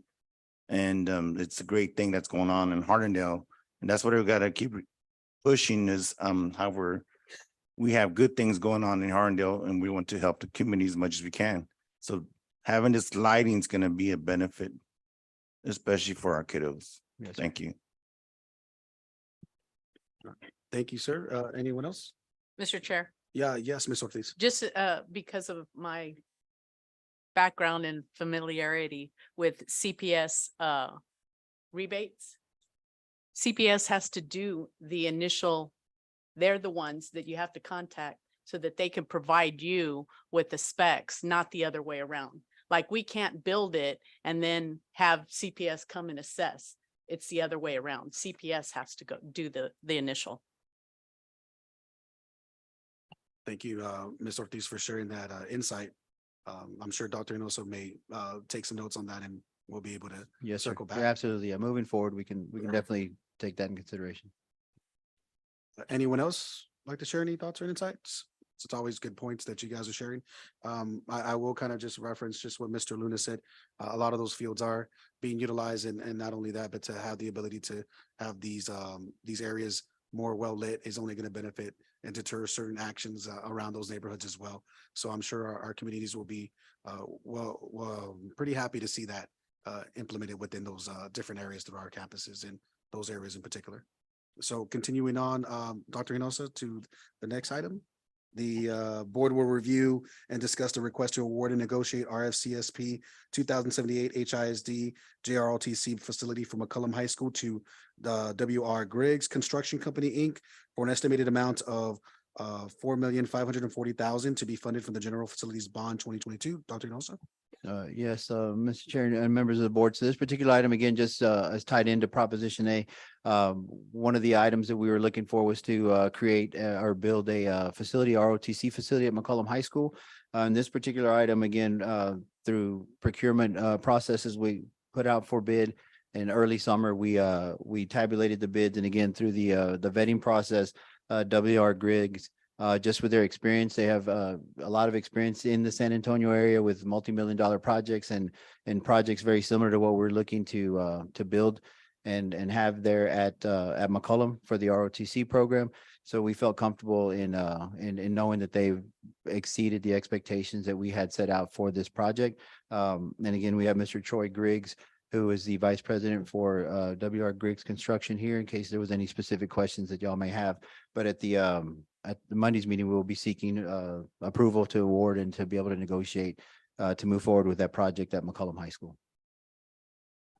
Speaker 10: And it's a great thing that's going on in Hardendale. And that's what we gotta keep pushing, is how we're we have good things going on in Harlendale and we want to help the community as much as we can. So having this lighting is gonna be a benefit, especially for our kiddos.
Speaker 12: Yes,
Speaker 10: Thank you.
Speaker 1: Thank you, sir. Anyone else?
Speaker 14: Mr. Chair,
Speaker 1: Yeah, yes, Ms. Ortiz.
Speaker 14: just because of my background and familiarity with CPS rebates. CPS has to do the initial, they're the ones that you have to contact so that they can provide you with the specs, not the other way around. Like we can't build it and then have CPS come and assess. It's the other way around. CPS has to go do the initial.
Speaker 1: Thank you, Ms. Ortiz, for sharing that insight. I'm sure Dr. Enoso may take some notes on that and we'll be able to
Speaker 12: Yes, sir.
Speaker 1: circle
Speaker 12: Yeah,
Speaker 1: back.
Speaker 12: absolutely. Yeah, moving forward, we can definitely take that in consideration.
Speaker 1: Anyone else like to share any thoughts or insights? It's always good points that you guys are sharing. I will kind of just reference just what Mr. Luna said. A lot of those fields are being utilized and not only that, but to have the ability to have these areas more well lit is only going to benefit and deter certain actions around those neighborhoods as well. So I'm sure our communities will be pretty happy to see that implemented within those different areas through our campuses and those areas in particular. So continuing on, Dr. Hinosa, to the next item. The board will review and discuss the request to award and negotiate RFCSP 2078 HISD JROTC facility from McCollum High School to the W.R. Griggs Construction Company, Inc. for an estimated amount of $4,540,000 to be funded from the General Facilities Bond 2022. Dr. Hinosa?
Speaker 12: Yes, Mr. Chair and members of the board. So this particular item, again, just is tied into Proposition A. One of the items that we were looking for was to create or build a facility, ROTC facility at McCollum High School. And this particular item, again, through procurement processes, we put out for bid in early summer. We tabulated the bids, and again, through the vetting process, W.R. Griggs, just with their experience, they have a lot of experience in the San Antonio area with multi-million-dollar projects and projects very similar to what we're looking to build and have there at McCollum for the ROTC program. So we felt comfortable in knowing that they've exceeded the expectations that we had set out for this project. And again, we have Mr. Troy Griggs, who is the vice president for W.R. Griggs Construction here, in case there was any specific questions that y'all may have. But at the Monday's meeting, we will be seeking approval to award and to be able to negotiate to move forward with that project at McCollum High School.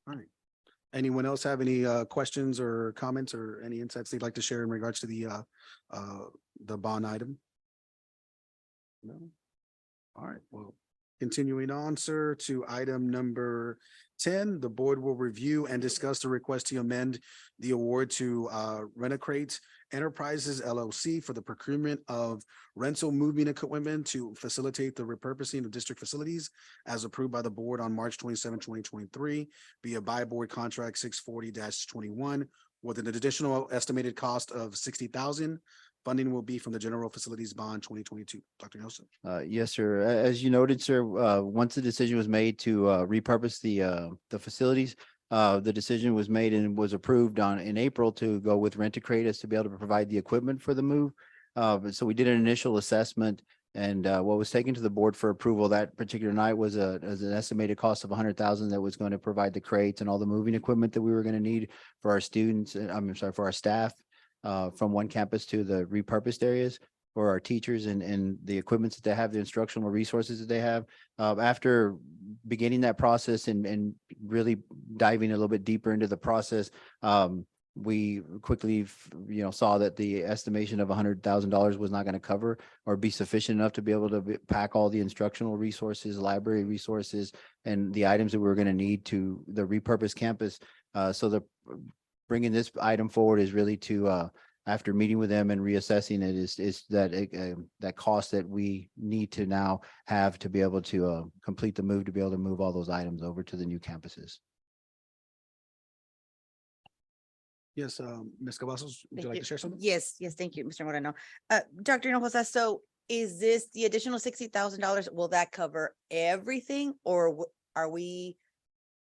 Speaker 1: All right. Anyone else have any questions or comments or any insights they'd like to share in regards to the bond item? No? All right, well, continuing on, sir, to item number 10, the board will review and discuss the request to amend the award to Renacrate Enterprises LLC for the procurement of rental moving equipment to facilitate the repurposing of district facilities as approved by the board on March 27, 2023 via by board contract 640-21 with an additional estimated cost of $60,000. Funding will be from the General Facilities Bond 2022. Dr. Nelson.
Speaker 12: Yes, sir. As you noted, sir, once the decision was made to repurpose the facilities, the decision was made and was approved in April to go with Rent-A-Crate as to be able to provide the equipment for the move. So we did an initial assessment, and what was taken to the board for approval that particular night was an estimated cost of $100,000 that was going to provide the crates and all the moving equipment that we were going to need for our students. For our staff. From one campus to the repurposed areas for our teachers and the equipments that they have, the instructional resources that they have. After beginning that process and really diving a little bit deeper into the process, we quickly, saw that the estimation of $100,000 was not going to cover or be sufficient enough to be able to pack all the instructional resources, library resources, and the items that we were going to need to the repurposed campus. Bringing this item forward is really to, after meeting with them and reassessing it, is that cost that we need to now have to be able to complete the move, to be able to move all those items over to the new campuses.
Speaker 1: Yes, Ms. Cavazos, would you like to share something?
Speaker 7: Yes, thank you, Mr. Moreno. Dr. Hinojosa, so is this the additional $60,000? Will that cover everything, or are we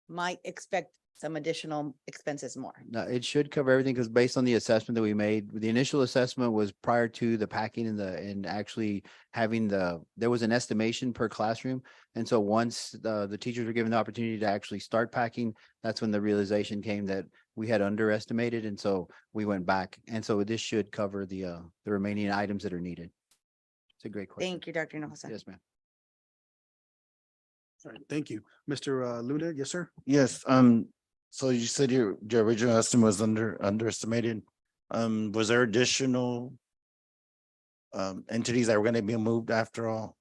Speaker 7: might expect some additional expenses more.
Speaker 12: No, it should cover everything because based on the assessment that we made, the initial assessment was prior to the packing and actually having there was an estimation per classroom. And so once the teachers were given the opportunity to actually start packing, that's when the realization came that we had underestimated. And so we went back. And so this should cover the remaining items that are needed. It's a great question.
Speaker 7: Thank you, Dr. Hinojosa.
Speaker 12: Yes, ma'am.
Speaker 1: All right, thank you. Mr. Luna, yes, sir?
Speaker 10: Yes, so you said your original estimate was underestimated. Was there additional entities that were gonna be moved after all?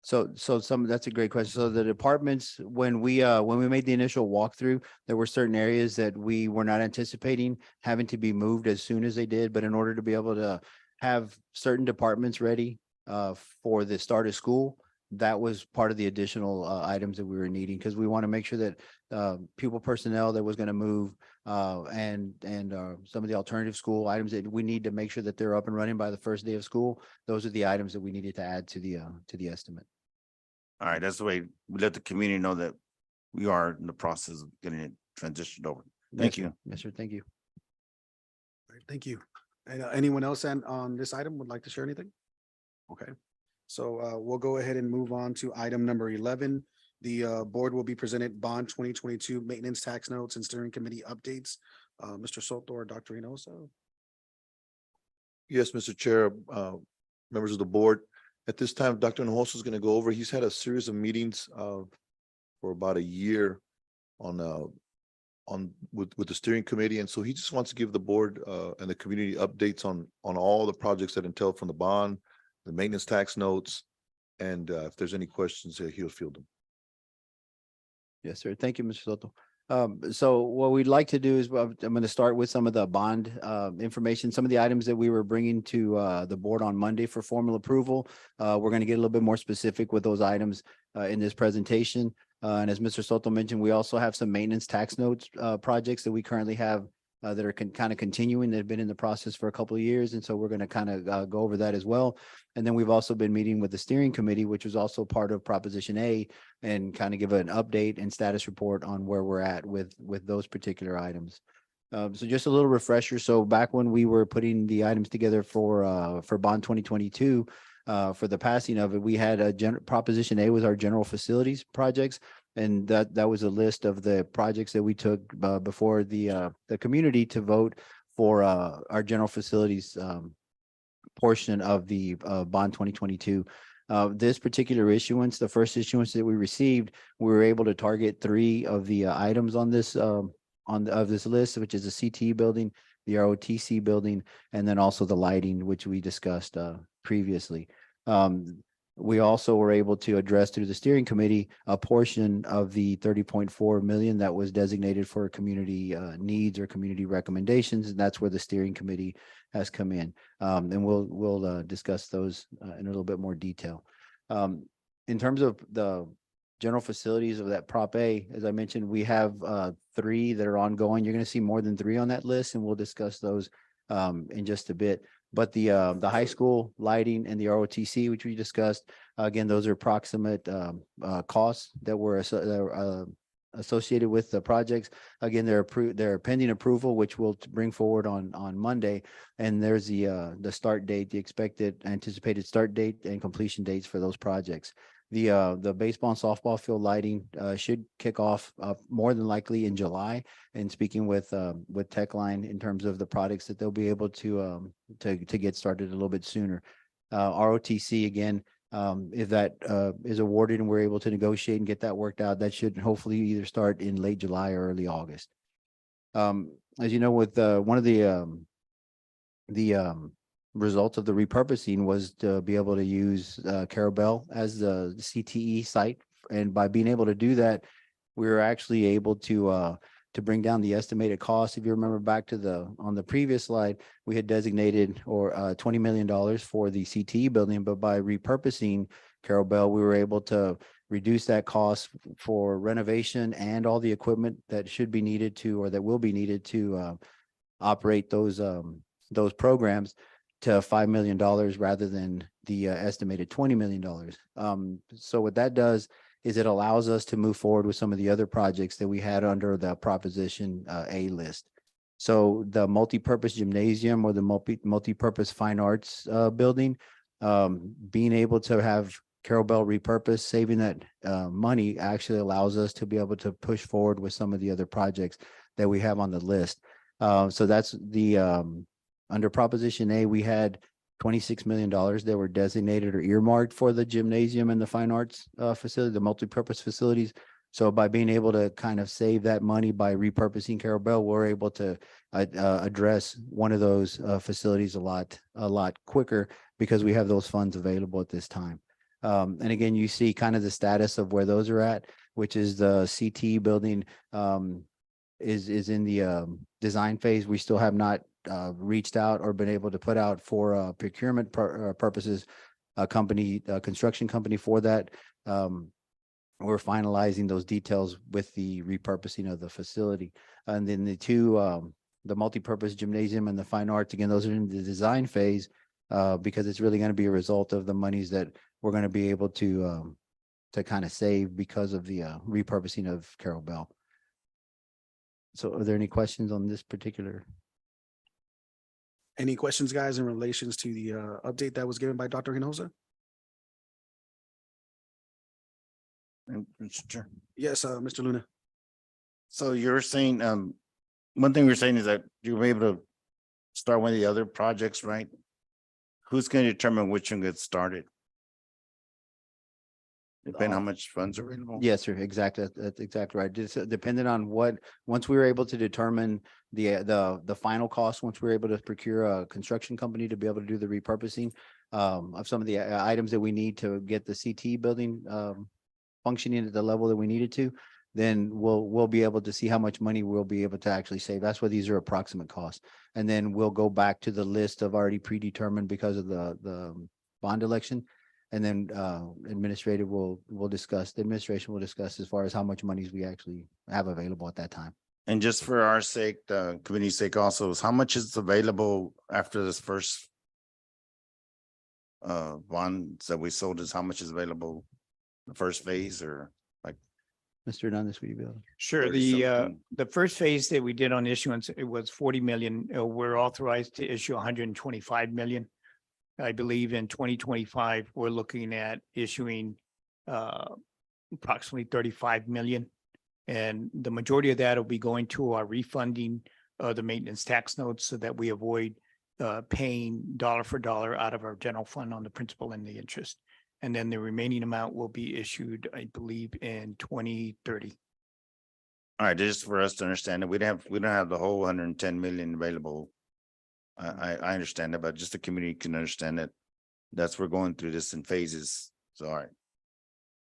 Speaker 12: So that's a great question. So the departments, when we made the initial walkthrough, there were certain areas that we were not anticipating having to be moved as soon as they did, but in order to be able to have certain departments ready for the start of school, that was part of the additional items that we were needing, because we want to make sure that pupil personnel that was going to move and some of the alternative school items that we need to make sure that they're up and running by the first day of school. Those are the items that we needed to add to the estimate.
Speaker 10: All right, that's the way we let the community know that we are in the process of getting it transitioned over. Thank
Speaker 12: Yes,
Speaker 10: you.
Speaker 12: Yes, sir. Thank you.
Speaker 1: All right, thank you. And anyone else on this item would like to share anything? Okay, so we'll go ahead and move on to item number 11. The board will be presented bond 2022 maintenance tax notes and steering committee updates. Mr. Soto or Dr. Reynoso?
Speaker 2: Yes, Mr. Chair, members of the board. At this time, Dr. Hinojosa is going to go over. He's had a series of meetings for about a year with the steering committee. And so he just wants to give the board and the community updates on all the projects that entail from the bond, the maintenance tax notes, and if there's any questions, he'll field them.
Speaker 12: Yes, sir. Thank you, Mr. Soto. So what we'd like to do is I'm going to start with some of the bond information, some of the items that we were bringing to the board on Monday for formal approval. We're going to get a little bit more specific with those items in this presentation. And as Mr. Soto mentioned, we also have some maintenance tax notes projects that we currently have that are kind of continuing, that have been in the process for a couple of years. And so we're going to kind of go over that as well. And then we've also been meeting with the steering committee, which was also part of Proposition A, and kind of give an update and status report on where we're at with those particular items. So just a little refresher. So back when we were putting the items together for bond 2022, for the passing of it, we had Proposition A was our general facilities projects. And that was a list of the projects that we took before the community to vote for our general facilities portion of the bond 2022. This particular issuance, the first issuance that we received, we were able to target 3 of the items on this of this list, which is the CTE building, the ROTC building, and then also the lighting, which we discussed previously. We also were able to address through the steering committee a portion of the 30.4 million that was designated for community needs or community recommendations. And that's where the steering committee has come in. And we'll discuss those in a little bit more detail. In terms of the general facilities of that Prop A, as I mentioned, we have 3 that are ongoing. You're going to see more than 3 on that list, and we'll discuss those in just a bit. But the high school lighting and the ROTC, which we discussed, again, those are approximate costs that were associated with the projects. Again, they're pending approval, which we'll bring forward on Monday. And there's the start date, the anticipated start date and completion dates for those projects. The baseball and softball field lighting should kick off more than likely in July. And speaking with Techline in terms of the products that they'll be able to get started a little bit sooner. ROTC again, if that is awarded and we're able to negotiate and get that worked out, that should hopefully either start in late July or early August. As you know, with one of the results of the repurposing was to be able to use Carol Bell as the CTE site. And by being able to do that, we were actually able to bring down the estimated cost. If you remember back to on the previous slide, we had designated $20 million for the CTE building, but by repurposing Carol Bell, we were able to reduce that cost for renovation and all the equipment that should be needed to, or that will be needed to operate those programs, to $5 million rather than the estimated $20 million. So what that does is it allows us to move forward with some of the other projects that we had under the Proposition A list. So the multipurpose gymnasium or the multipurpose fine arts building, being able to have Carol Bell repurposed, saving that money actually allows us to be able to push forward with some of the other projects that we have on the list. So that's the under Proposition A, we had $26 million that were designated or earmarked for the gymnasium and the fine arts facility, the multipurpose facilities. So by being able to kind of save that money by repurposing Carol Bell, we're able to address one of those facilities a lot quicker because we have those funds available at this time. And again, you see kind of the status of where those are at, which is the CT building is in the design phase. We still have not reached out or been able to put out for procurement purposes a construction company for that. We're finalizing those details with the repurposing of the facility. And then the two, the multipurpose gymnasium and the fine arts, again, those are in the design phase because it's really going to be a result of the monies that we're going to be able to kind of save because of the repurposing of Carol Bell. So are there any questions on this particular?
Speaker 1: Any questions, guys, in relations to the update that was given by Dr. Hinojosa?
Speaker 10: Mr. Chair.
Speaker 1: Yes, Mr. Luna.
Speaker 10: So you're saying, one thing you're saying is that you were able to start one of the other projects, right? Who's going to determine which one gets started? Depending how much funds are available?
Speaker 12: Yes, sir. Exactly. That's exactly right. Just depending on what, once we were able to determine the final cost, once we were able to procure a construction company to be able to do the repurposing of some of the items that we need to get the CT building functioning at the level that we needed to, then we'll be able to see how much money we'll be able to actually save. That's why these are approximate costs. And then we'll go back to the list of already predetermined because of the bond election. And then the administration will discuss as far as how much monies we actually have available at that time.
Speaker 10: And just for our sake, the community's sake also, is how much is available after this first bonds that we sold, is how much is available the first phase, or like?
Speaker 12: Mr. Hernandez, will you be able?
Speaker 11: Sure.
Speaker 10: 30 something?
Speaker 11: The first phase that we did on issuance, it was 40 million. We're authorized to issue 125 million. I believe in 2025, we're looking at issuing approximately 35 million. And the majority of that will be going to our refunding of the maintenance tax notes so that we avoid paying dollar for dollar out of our general fund on the principal and the interest. And then the remaining amount will be issued, I believe, in 2030.
Speaker 10: All right, just for us to understand that we don't have the whole 110 million available. I understand that, but just the community can understand that we're going through this in phases. So, all right. All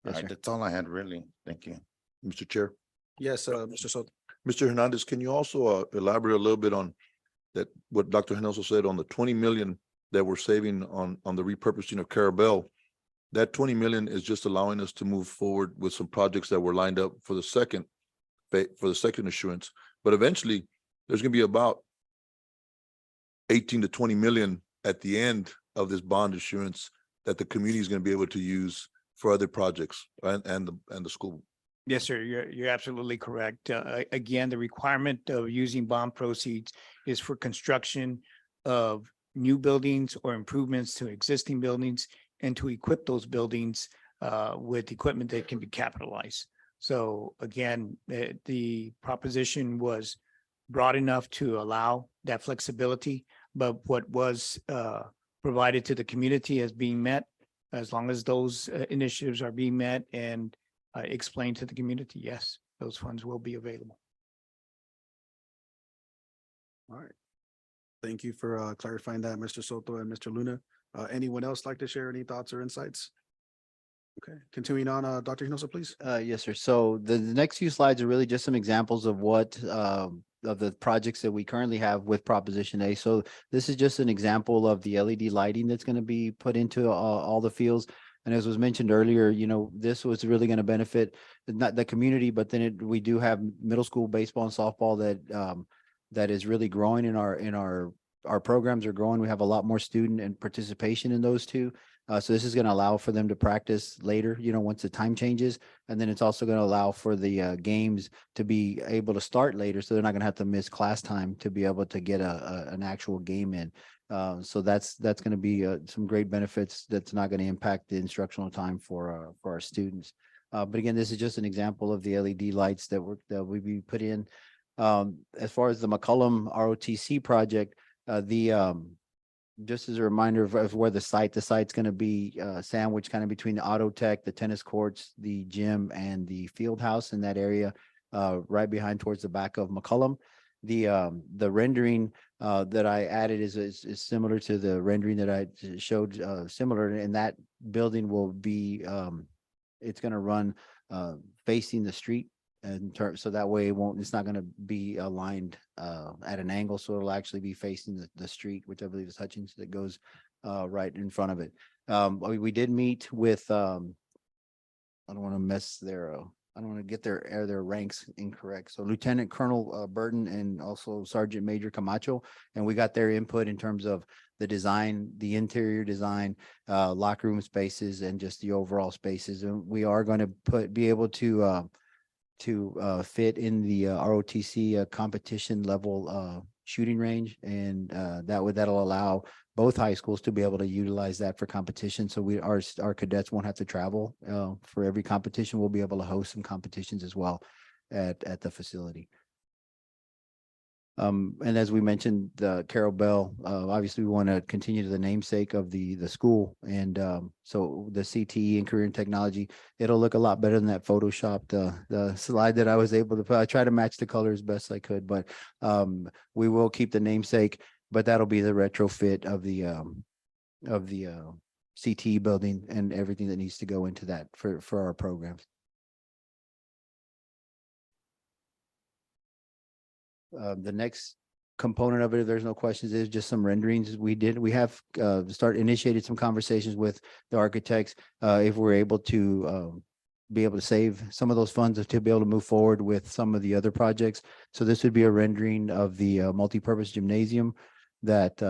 Speaker 12: Yes,
Speaker 10: right,
Speaker 12: sir.
Speaker 10: that's all I had really. Thank you.
Speaker 2: Mr. Chair,
Speaker 1: Yes, Mr. Soto.
Speaker 2: Mr. Hernandez, can you also elaborate a little bit on that, what Dr. Hinojosa said on the 20 million that we're saving on the repurposing of Carol Bell? That 20 million is just allowing us to move forward with some projects that were lined up for the second issuance, but eventually there's gonna be about 18 to 20 million at the end of this bond issuance that the community is going to be able to use for other projects and the school.
Speaker 11: Yes, sir. You're absolutely correct. Again, the requirement of using bond proceeds is for construction of new buildings or improvements to existing buildings and to equip those buildings with equipment that can be capitalized. So again, the proposition was broad enough to allow that flexibility, but what was provided to the community as being met, as long as those initiatives are being met and explained to the community, yes, those funds will be available.
Speaker 1: All right. Thank you for clarifying that, Mr. Soto and Mr. Luna. Anyone else like to share any thoughts or insights? Okay, continuing on, Dr. Hinojosa, please.
Speaker 12: Yes, sir. So the next few slides are really just some examples of what of the projects that we currently have with Proposition A. So this is just an example of the LED lighting that's going to be put into all the fields. And as was mentioned earlier, this was really going to benefit not the community, but then we do have middle school baseball and softball that is really growing in our our programs are growing. We have a lot more student and participation in those two. So this is going to allow for them to practice later, once the time changes. And then it's also going to allow for the games to be able to start later. So they're not going to have to miss class time to be able to get an actual game in. So that's going to be some great benefits that's not going to impact the instructional time for our students. But again, this is just an example of the LED lights that we be put in. As far as the McCollum ROTC project, just as a reminder of where the site's going to be sandwiched kind of between the auto tech, the tennis courts, the gym, and the field house in that area, right behind towards the back of McCollum. The rendering that I added is similar to the rendering that I showed, similar, and that building will be it's going to run facing the street. So that way it's not going to be aligned at an angle. So it'll actually be facing the street, which I believe is Hutchins, that goes right in front of it. We did meet with, I don't want to mess their, I don't want to get their ranks incorrect. So Lieutenant Colonel Burton and also Sergeant Major Camacho, and we got their input in terms of the design, the interior design, locker room spaces, and just the overall spaces. And we are going to be able to fit in the ROTC competition level shooting range, and that'll allow both high schools to be able to utilize that for competition. So our cadets won't have to travel for every competition. We'll be able to host some competitions as well at the facility. And as we mentioned, Carol Bell, obviously we want to continue to the namesake of the school. And so the CTE and career and technology, it'll look a lot better than that Photoshop, the slide that I was able to put. I try to match the colors best I could, but we will keep the namesake, but that'll be the retrofit of the CTE building and everything that needs to go into that for our programs. The next component of it, if there's no questions, is just some renderings. We have initiated some conversations with the architects if we're able to be able to save some of those funds to be able to move forward with some of the other projects. So this would be a rendering of the multipurpose gymnasium that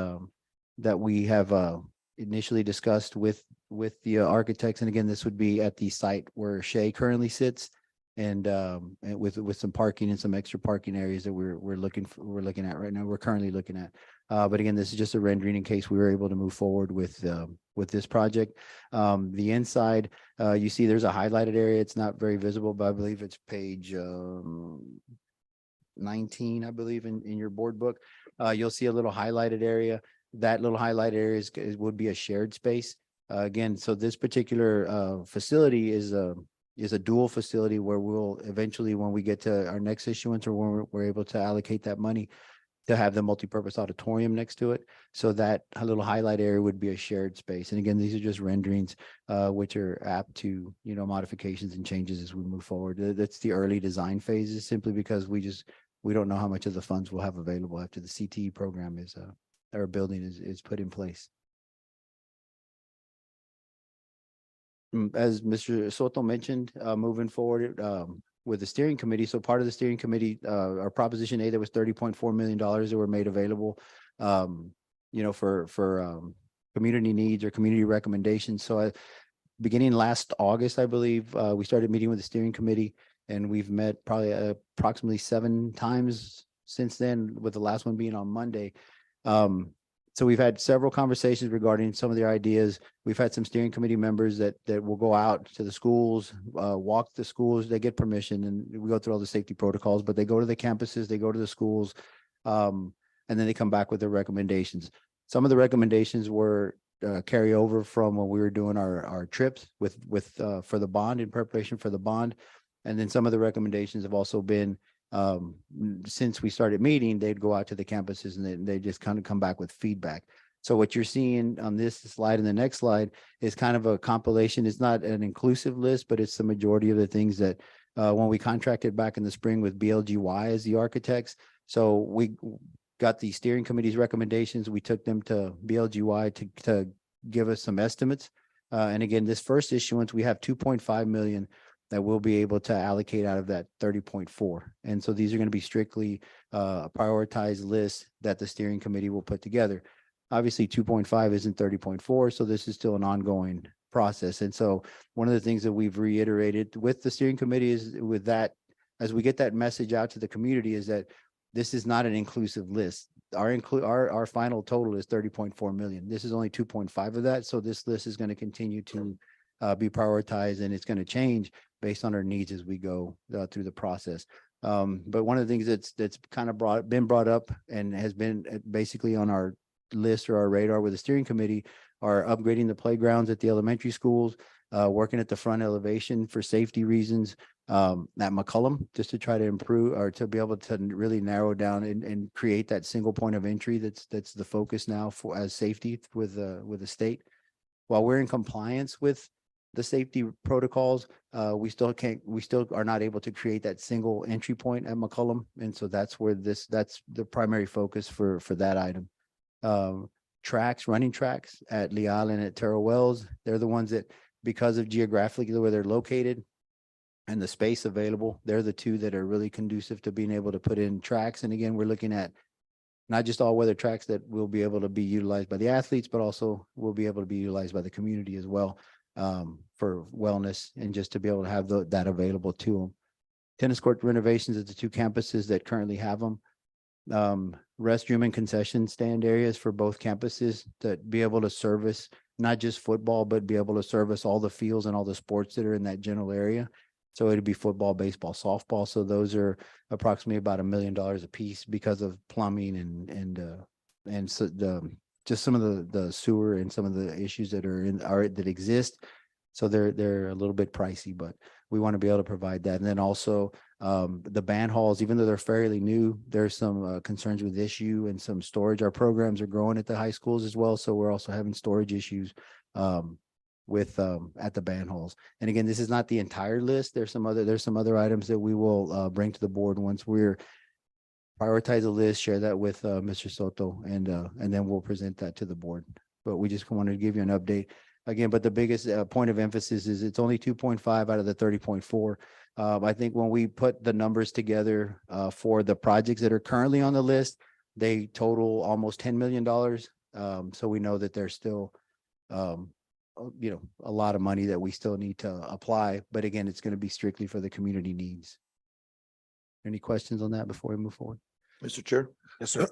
Speaker 12: we have initially discussed with the architects. And again, this would be at the site where Shea currently sits, and with some parking and some extra parking areas that we're looking at right now. We're currently looking at, but again, this is just a rendering in case we were able to move forward with this project. The inside, you see there's a highlighted area. It's not very visible, but I believe it's page 19, I believe, in your board book. You'll see a little highlighted area. That little highlighted area would be a shared space. Again, so this particular facility is a dual facility where we'll eventually, when we get to our next issuance, or when we're able to allocate that money, to have the multipurpose auditorium next to it. So that little highlight area would be a shared space. And again, these are just renderings, which are apt to, modifications and changes as we move forward. That's the early design phases, simply because we don't know how much of the funds we'll have available after the CTE program our building is put in place. As Mr. Soto mentioned, moving forward with the steering committee. So part of the steering committee, our Proposition A, there was $30.4 million that were made available, for community needs or community recommendations. So beginning last August, I believe, we started meeting with the steering committee, and we've met probably approximately 7 times since then, with the last one being on Monday. So we've had several conversations regarding some of their ideas. We've had some steering committee members that will go out to the schools, walk the schools. They get permission, and we go through all the safety protocols, but they go to the campuses, they go to the schools, and then they come back with their recommendations. Some of the recommendations were carry over from when we were doing our trips for the bond, in preparation for the bond. And then some of the recommendations have also been, since we started meeting, they'd go out to the campuses and they just kind of come back with feedback. So what you're seeing on this slide and the next slide is kind of a compilation. It's not an inclusive list, but it's the majority of the things that when we contracted back in the spring with BLGY as the architects. So we got the steering committee's recommendations. We took them to BLGY to give us some estimates. And again, this first issuance, we have $2.5 million that we'll be able to allocate out of that 30.4. And so these are going to be strictly prioritized lists that the steering committee will put together. Obviously, 2.5 isn't 30.4, so this is still an ongoing process. And so one of the things that we've reiterated with the steering committee is with that, as we get that message out to the community, is that this is not an inclusive list. Our final total is 30.4 million. This is only 2.5 of that. So this list is going to continue to be prioritized, and it's going to change based on our needs as we go through the process. But one of the things that's kind of been brought up and has been basically on our list or our radar with the steering committee are upgrading the playgrounds at the elementary schools, working at the front elevation for safety reasons at McCollum, just to try to improve or to be able to really narrow down and create that single point of entry that's the focus now for as safety with the state. While we're in compliance with the safety protocols, we still are not able to create that single entry point at McCollum. And so that's where that's the primary focus for that item. Running tracks at Leal and at Terrell Wells, they're the ones that, because of geographically where they're located and the space available, they're the two that are really conducive to being able to put in tracks. And again, we're looking at not just all weather tracks that will be able to be utilized by the athletes, but also will be able to be utilized by the community as well, for wellness and just to be able to have that available to them. Tennis court renovations at the two campuses that currently have them. Restroom and concession stand areas for both campuses to be able to service not just football, but be able to service all the fields and all the sports that are in that general area. So it'd be football, baseball, softball. So those are approximately about $1 million a piece because of plumbing and so just some of the sewer and some of the issues that that exist. So they're a little bit pricey, but we want to be able to provide that. And then also the band halls, even though they're fairly new, there's some concerns with issue and some storage. Our programs are growing at the high schools as well. So we're also having storage issues with at the band halls. And again, this is not the entire list. There's some other items that we will bring to the board once we're prioritize a list, share that with Mr. Soto, and then we'll present that to the board. But we just wanted to give you an update again. But the biggest point of emphasis is it's only 2.5 out of the 30.4. I think when we put the numbers together for the projects that are currently on the list, they total almost $10 million. So we know that there's still, a lot of money that we still need to apply. But again, it's going to be strictly for the community needs. Any questions on that before we move forward?
Speaker 2: Mr. Chair?
Speaker 1: Yes, sir.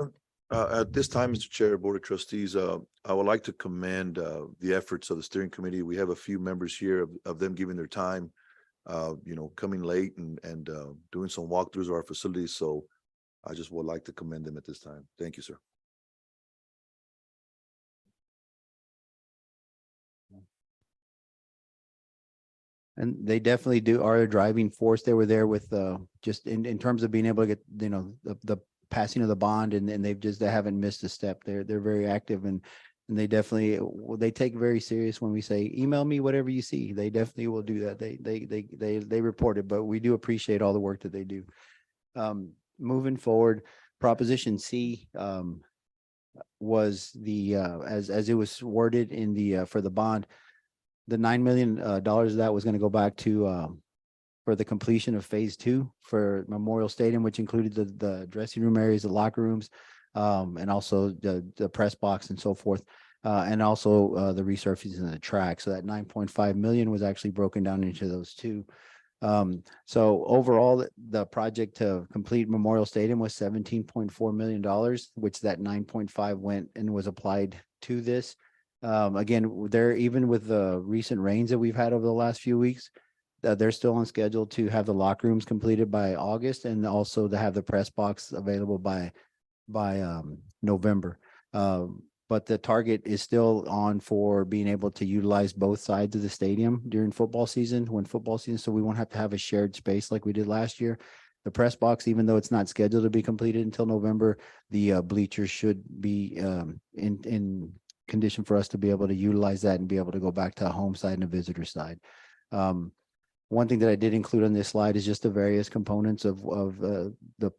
Speaker 2: At this time, Mr. Chair, Board of Trustees, I would like to commend the efforts of the steering committee. We have a few members here of them giving their time, coming late and doing some walkthroughs of our facilities. So I just would like to commend them at this time. Thank you, sir.
Speaker 12: And they definitely are a driving force. They were there with just in terms of being able to get, the passing of the bond, and they haven't missed a step. They're very active and they definitely, they take very serious when we say, email me whatever you see. They definitely will do that. They report it, but we do appreciate all the work that they do. Moving forward, Proposition C was the as it was worded in the for the bond. The $9 million of that was going to go back to for the completion of phase 2 for Memorial Stadium, which included the dressing room areas, the locker rooms, and also the press box and so forth, and also the resurfacing of the track. So that 9.5 million was actually broken down into those two. So overall, the project to complete Memorial Stadium was $17.4 million, which that 9.5 went and was applied to this. Again, even with the recent rains that we've had over the last few weeks, they're still on schedule to have the locker rooms completed by August and also to have the press box available by November. But the target is still on for being able to utilize both sides of the stadium during football season, so we won't have to have a shared space like we did last year. The press box, even though it's not scheduled to be completed until November, the bleachers should be in condition for us to be able to utilize that and be able to go back to a home side and a visitor side. One thing that I did include on this slide is just the various components of the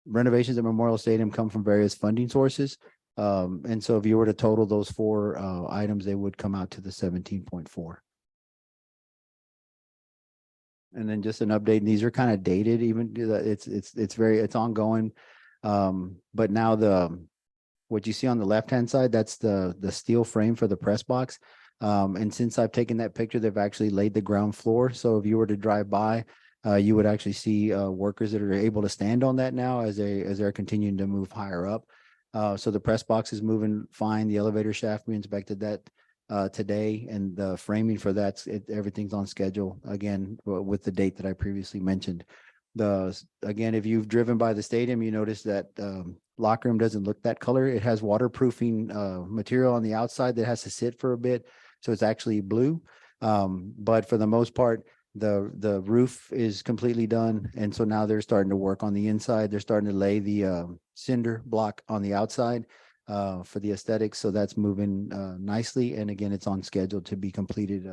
Speaker 12: renovations at Memorial Stadium come from various funding sources. And so if you were to total those 4 items, they would come out to the 17.4. And then just an update, and these are kind of dated, even it's ongoing. But now what you see on the left-hand side, that's the steel frame for the press box. And since I've taken that picture, they've actually laid the ground floor. So if you were to drive by, you would actually see workers that are able to stand on that now as they're continuing to move higher up. So the press box is moving fine. The elevator shaft, we inspected that today, and the framing for that, everything's on schedule again with the date that I previously mentioned. Again, if you've driven by the stadium, you notice that locker room doesn't look that color. It has waterproofing material on the outside that has to sit for a bit, so it's actually blue. But for the most part, the roof is completely done, and so now they're starting to work on the inside. They're starting to lay the cinder block on the outside for the aesthetics. So that's moving nicely. And again, it's on schedule to be completed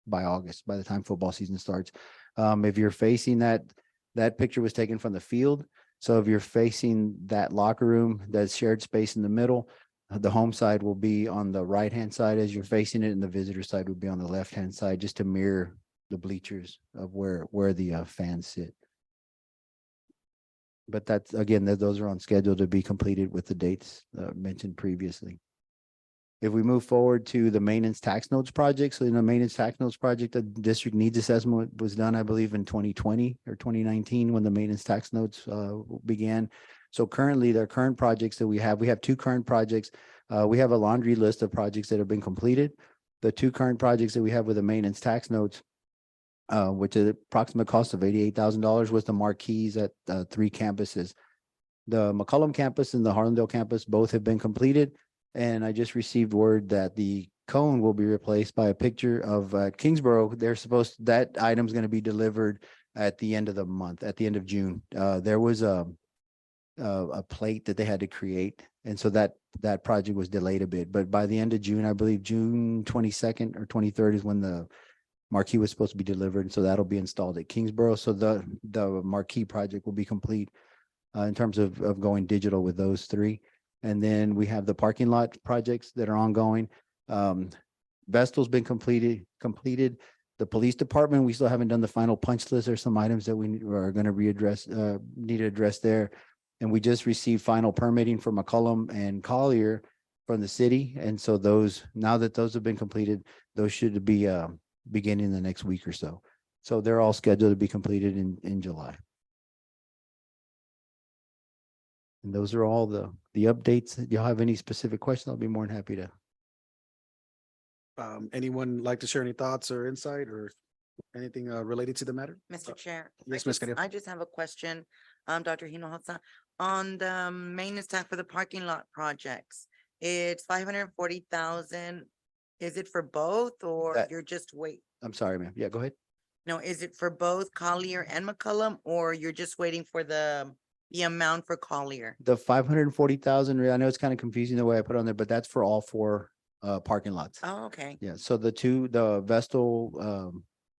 Speaker 12: by August, by the time football season starts. If you're facing that picture was taken from the field. So if you're facing that locker room, that shared space in the middle, the home side will be on the right-hand side as you're facing it, and the visitor side would be on the left-hand side, just to mirror the bleachers of where the fans sit. But that's, again, those are on schedule to be completed with the dates mentioned previously. If we move forward to the maintenance tax notes project, so in the maintenance tax notes project, the district needs assessment was done, I believe, in 2020 or 2019 when the maintenance tax notes began. So currently, the current projects that we have two current projects. We have a laundry list of projects that have been completed. The two current projects that we have with the maintenance tax notes, which is approximate cost of $88,000, was the marquees at 3 campuses. The McCollum campus and the Harlandale campus both have been completed. And I just received word that the cone will be replaced by a picture of Kingsborough. That item's going to be delivered at the end of the month, at the end of June. There was a plate that they had to create. And so that project was delayed a bit, but by the end of June, I believe June 22nd or 23rd is when the marquee was supposed to be delivered. And so that'll be installed at Kingsborough. So the marquee project will be complete in terms of going digital with those 3. And then we have the parking lot projects that are ongoing. Vestal's been completed. The police department, we still haven't done the final punch list. There's some items that we are going to need to address there. And we just received final permitting for McCollum and Collier from the city. And so now that those have been completed, those should be beginning the next week or so. So they're all scheduled to be completed in July. And those are all the updates. Do y'all have any specific questions? I'll be more than happy to.
Speaker 1: Anyone like to share any thoughts or insight or anything related to the matter?
Speaker 8: Mr. Chair.
Speaker 1: yes, Ms. Cadillo.
Speaker 8: I just have a question, Dr. Hinojosa, on the maintenance tax for the parking lot projects. It's 540,000. Is it for both, or you're just wait?
Speaker 12: I'm sorry, ma'am. Yeah, go ahead.
Speaker 8: No, is it for both Collier and McCollum, or you're just waiting for the amount for Collier?
Speaker 12: The 540,000, I know it's kind of confusing the way I put it on there, but that's for all 4 parking lots.
Speaker 8: Oh, okay.
Speaker 12: Yeah, so the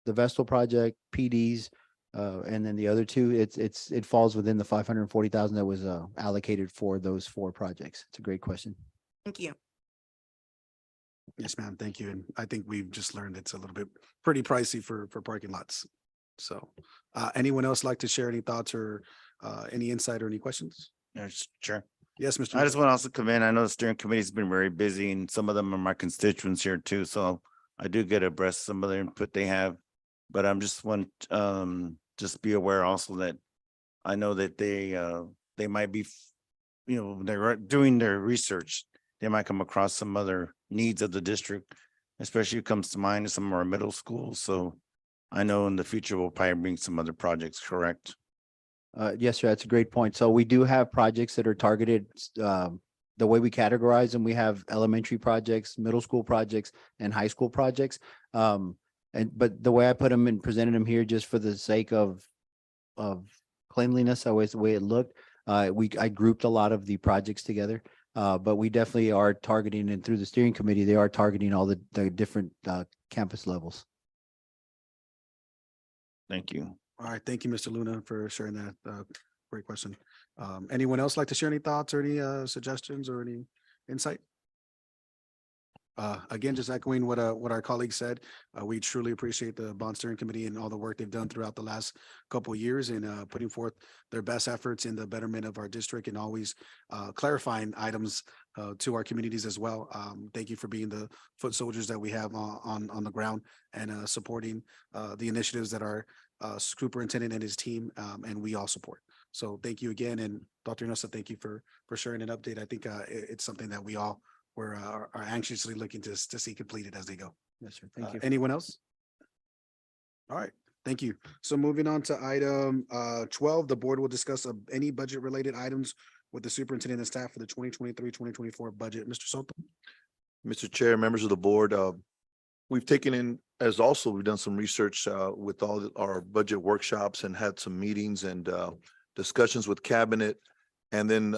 Speaker 12: Vestal project, PDs, and then the other 2, it falls within the 540,000 that was allocated for those 4 projects. It's a great question.
Speaker 8: Thank you.
Speaker 1: Yes, ma'am. Thank you. And I think we've just learned it's a little bit pretty pricey for parking lots. So anyone else like to share any thoughts or any insight or any questions?
Speaker 10: Yes, sure.
Speaker 1: Yes, Mr.
Speaker 10: I just want to also commend, I know the steering committee's been very busy and some of them are my constituents here too. So I do get abreast some of their input they have. But I'm just just be aware also that I know that they might be, they're doing their research. They might come across some other needs of the district, especially it comes to mind in some of our middle schools. So I know in the future, we'll probably bring some other projects, correct?
Speaker 12: Yes, sir. That's a great point. So we do have projects that are targeted. The way we categorize them, we have elementary projects, middle school projects, and high school projects. But the way I put them and presented them here, just for the sake of cleanliness, always the way it looked, I grouped a lot of the projects together. But we definitely are targeting, and through the steering committee, they are targeting all the different campus levels.
Speaker 10: Thank you.
Speaker 1: All right. Thank you, Mr. Luna, for sharing that. Great question. Anyone else like to share any thoughts or any suggestions or any insight? Again, just echoing what our colleague said, we truly appreciate the bond steering committee and all the work they've done throughout the last couple of years in putting forth their best efforts in the betterment of our district and always clarifying items to our communities as well. Thank you for being the foot soldiers that we have on the ground and supporting the initiatives that our superintendent and his team and we all support. So thank you again. And Dr. Hinojosa, thank you for sharing an update. I think it's something that we all are anxiously looking to see completed as they go.
Speaker 12: Yes, sir. Thank you.
Speaker 1: Anyone else? All right, thank you. So moving on to item 12, the board will discuss any budget related items with the superintendent and staff for the 2023-2024 budget. Mr. Soto?
Speaker 2: Mr. Chair, members of the board, we've taken in, as also we've done some research with all our budget workshops and had some meetings and discussions with cabinet. And then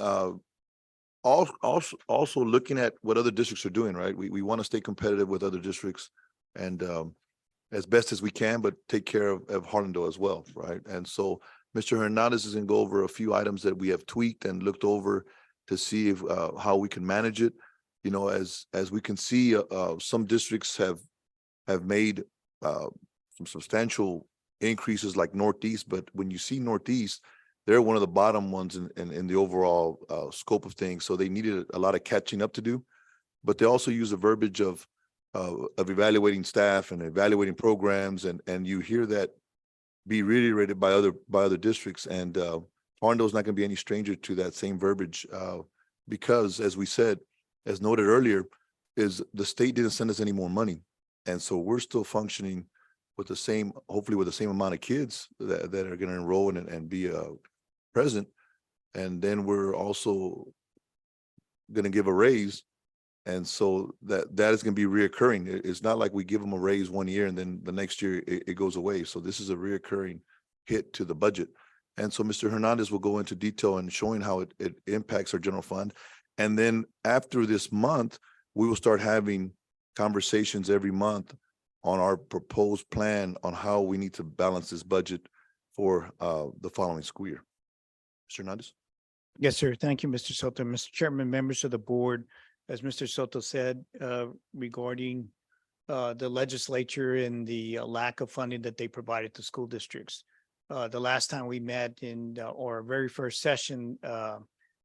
Speaker 2: also looking at what other districts are doing, right? We want to stay competitive with other districts and as best as we can, but take care of Harlandale as well, right? And so Mr. Hernandez is going to go over a few items that we have tweaked and looked over to see if how we can manage it. You know, as we can see, some districts have made some substantial increases like Northeast, but when you see Northeast, they're one of the bottom ones in the overall scope of things. So they needed a lot of catching up to do, but they also use the verbiage of evaluating staff and evaluating programs, and you hear that be reiterated by other districts. And Harlandale is not going to be any stranger to that same verbiage because, as we said, as noted earlier, is the state didn't send us any more money, and so we're still functioning with the same, hopefully with the same amount of kids that are going to enroll and be present. And then we're also going to give a raise. And so that is going to be reoccurring. It's not like we give them a raise 1 year and then the next year it goes away. So this is a reoccurring hit to the budget. And so Mr. Hernandez will go into detail and showing how it impacts our general fund. And then after this month, we will start having conversations every month on our proposed plan on how we need to balance this budget for the following school year. Mr. Hernandez?
Speaker 11: Yes, sir. Thank you, Mr. Soto. Mr. Chairman, members of the board, as Mr. Soto said, regarding the legislature and the lack of funding that they provided to school districts. The last time we met in our very first session,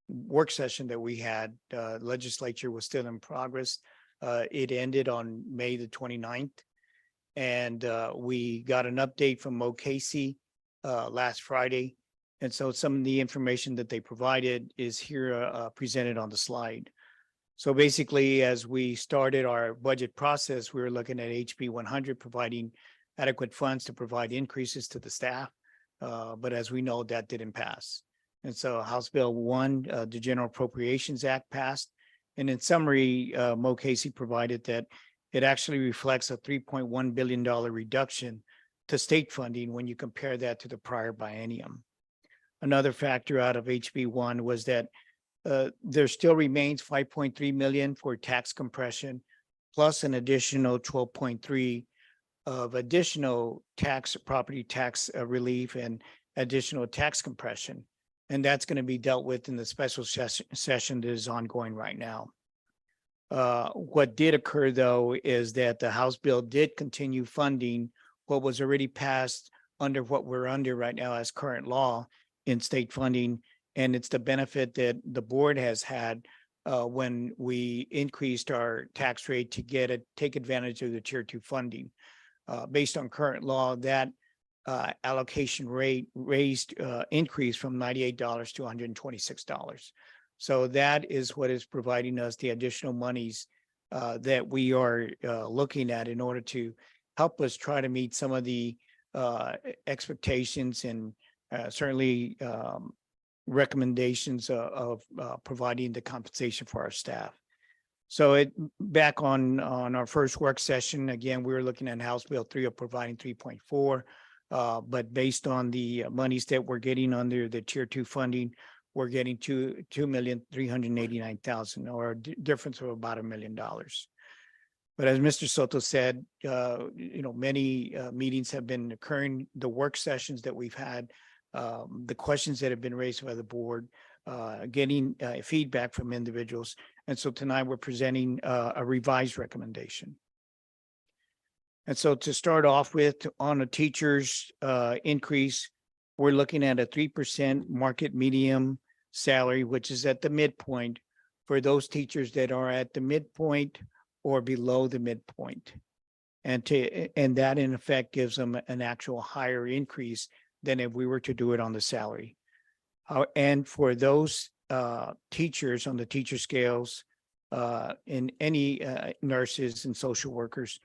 Speaker 11: work session that we had, legislature was still in progress. It ended on May the 29th. And we got an update from Mo Casey last Friday. And so some of the information that they provided is here presented on the slide. So basically, as we started our budget process, we were looking at HB 100 providing adequate funds to provide increases to the staff. But as we know, that didn't pass. And so House Bill 1, the General Appropriations Act passed. And in summary, Mo Casey provided that it actually reflects a $3.1 billion reduction to state funding when you compare that to the prior biennium. Another factor out of HB 1 was that there still remains 5.3 million for tax compression, plus an additional 12.3 of additional property tax relief and additional tax compression. And that's going to be dealt with in the special session that is ongoing right now. What did occur, though, is that the House bill did continue funding what was already passed under what we're under right now as current law in state funding. And it's the benefit that the board has had when we increased our tax rate to take advantage of the Tier 2 funding. Based on current law, that allocation rate increased from $98 to $126. So that is what is providing us the additional monies that we are looking at in order to help us try to meet some of the expectations and certainly recommendations of providing the compensation for our staff. So back on our first work session, again, we were looking at House Bill 3 of providing 3.4, but based on the monies that we're getting under the Tier 2 funding, we're getting $2,389,000, or a difference of about $1 million. But as Mr. Soto said, many meetings have been occurring, the work sessions that we've had, the questions that have been raised by the board, getting feedback from individuals. And so tonight we're presenting a revised recommendation. And so to start off with, on a teacher's increase, we're looking at a 3% market medium salary, which is at the midpoint for those teachers that are at the midpoint or below the midpoint. And that in effect gives them an actual higher increase than if we were to do it on the salary. And for those teachers on the teacher scales, in any nurses and social workers,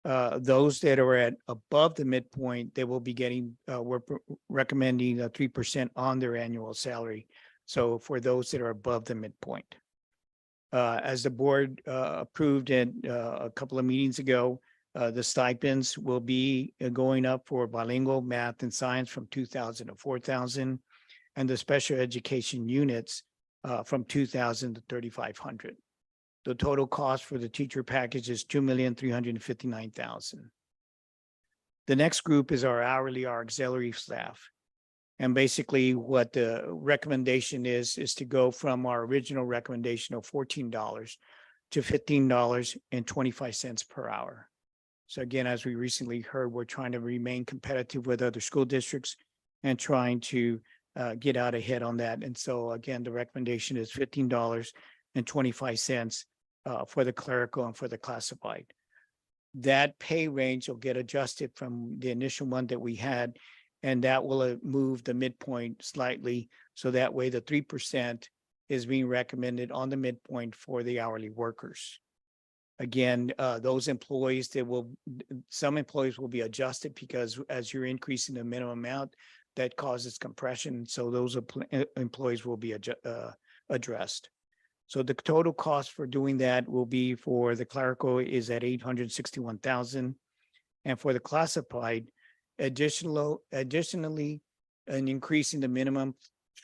Speaker 11: those that are at above the midpoint, they will be getting, we're recommending 3% on their annual salary. So for those that are above the midpoint. As the board approved a couple of meetings ago, the stipends will be going up for bilingual math and science from 2,000 to 4,000, and the special education units from 2,000 to 3,500. The total cost for the teacher package is $2,359,000. The next group is our hourly, our auxiliary staff. And basically what the recommendation is to go from our original recommendation of $14 to $15.25 per hour. So again, as we recently heard, we're trying to remain competitive with other school districts and trying to get out ahead on that. And so again, the recommendation is $15.25 for the clerical and for the classified. That pay range will get adjusted from the initial one that we had, and that will move the midpoint slightly. So that way the 3% is being recommended on the midpoint for the hourly workers. Again, those employees some employees will be adjusted because as you're increasing the minimum amount, that causes compression. So those employees will be addressed. So the total cost for doing that will be for the clerical is at $861,000. And for the classified, additionally, an increase in the minimum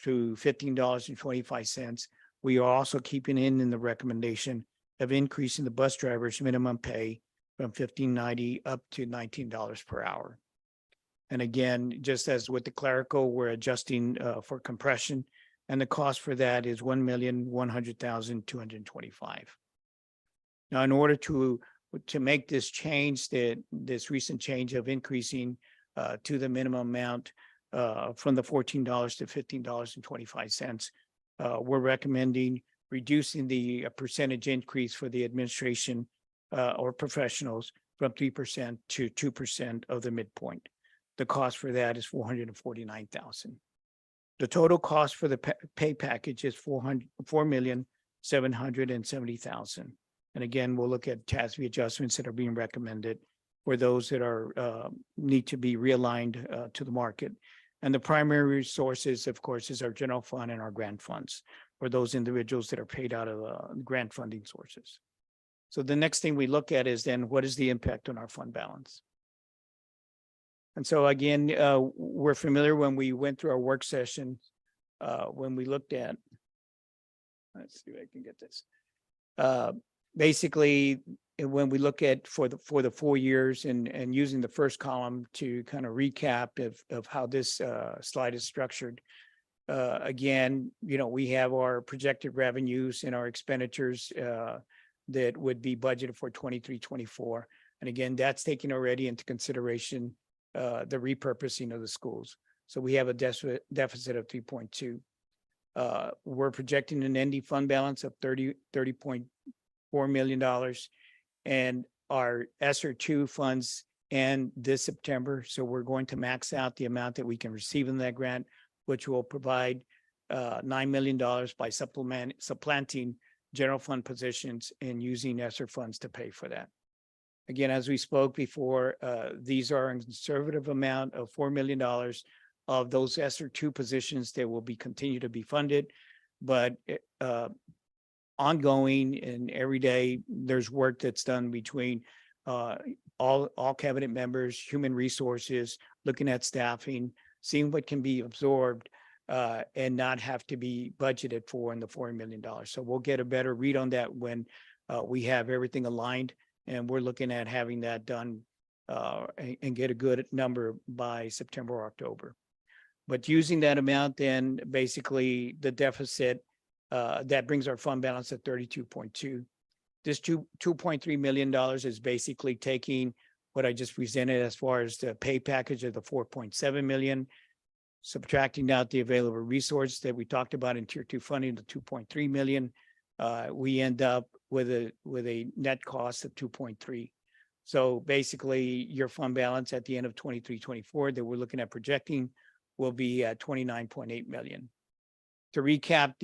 Speaker 11: to $15.25. We are also keeping in the recommendation of increasing the bus driver's minimum pay from $15.90 up to $19 per hour. And again, just as with the clerical, we're adjusting for compression, and the cost for that is $1,100,225. Now, in order to make this change, this recent change of increasing to the minimum amount from the $14 to $15.25, we're recommending reducing the percentage increase for the administration or professionals from 3% to 2% of the midpoint. The cost for that is $449,000. The total cost for the pay package is $4,770,000. And again, we'll look at TASB adjustments that are being recommended for those that are need to be realigned to the market. And the primary resources, of course, is our general fund and our grant funds for those individuals that are paid out of grant funding sources. So the next thing we look at is then what is the impact on our fund balance? And so again, we're familiar when we went through our work session, when we looked at, let's see if I can get this. Basically, when we look at for the 4 years and using the first column to kind of recap of how this slide is structured. Again, we have our projected revenues and our expenditures that would be budgeted for 23-24. And again, that's taking already into consideration the repurposing of the schools. So we have a deficit of 3.2. We're projecting an ending fund balance of $30.4 million, and our ESSER 2 funds end this September. So we're going to max out the amount that we can receive in that grant, which will provide $9 million by supplanting general fund positions and using ESSER funds to pay for that. Again, as we spoke before, these are a conservative amount of $4 million of those ESSER 2 positions that will continue to be funded, but ongoing and every day there's work that's done between all cabinet members, human resources, looking at staffing, seeing what can be absorbed and not have to be budgeted for in the $4 million. So we'll get a better read on that when we have everything aligned. And we're looking at having that done and get a good number by September or October. But using that amount, then basically the deficit That brings our fund balance at 32.2. This $2.3 million is basically taking what I just presented as far as the pay package of the 4.7 million, subtracting out the available resource that we talked about in tier 2 funding, the 2.3 million. We end up with a net cost of 2.3. So basically your fund balance at the end of 23-24 that we're looking at projecting will be at 29.8 million. To recap,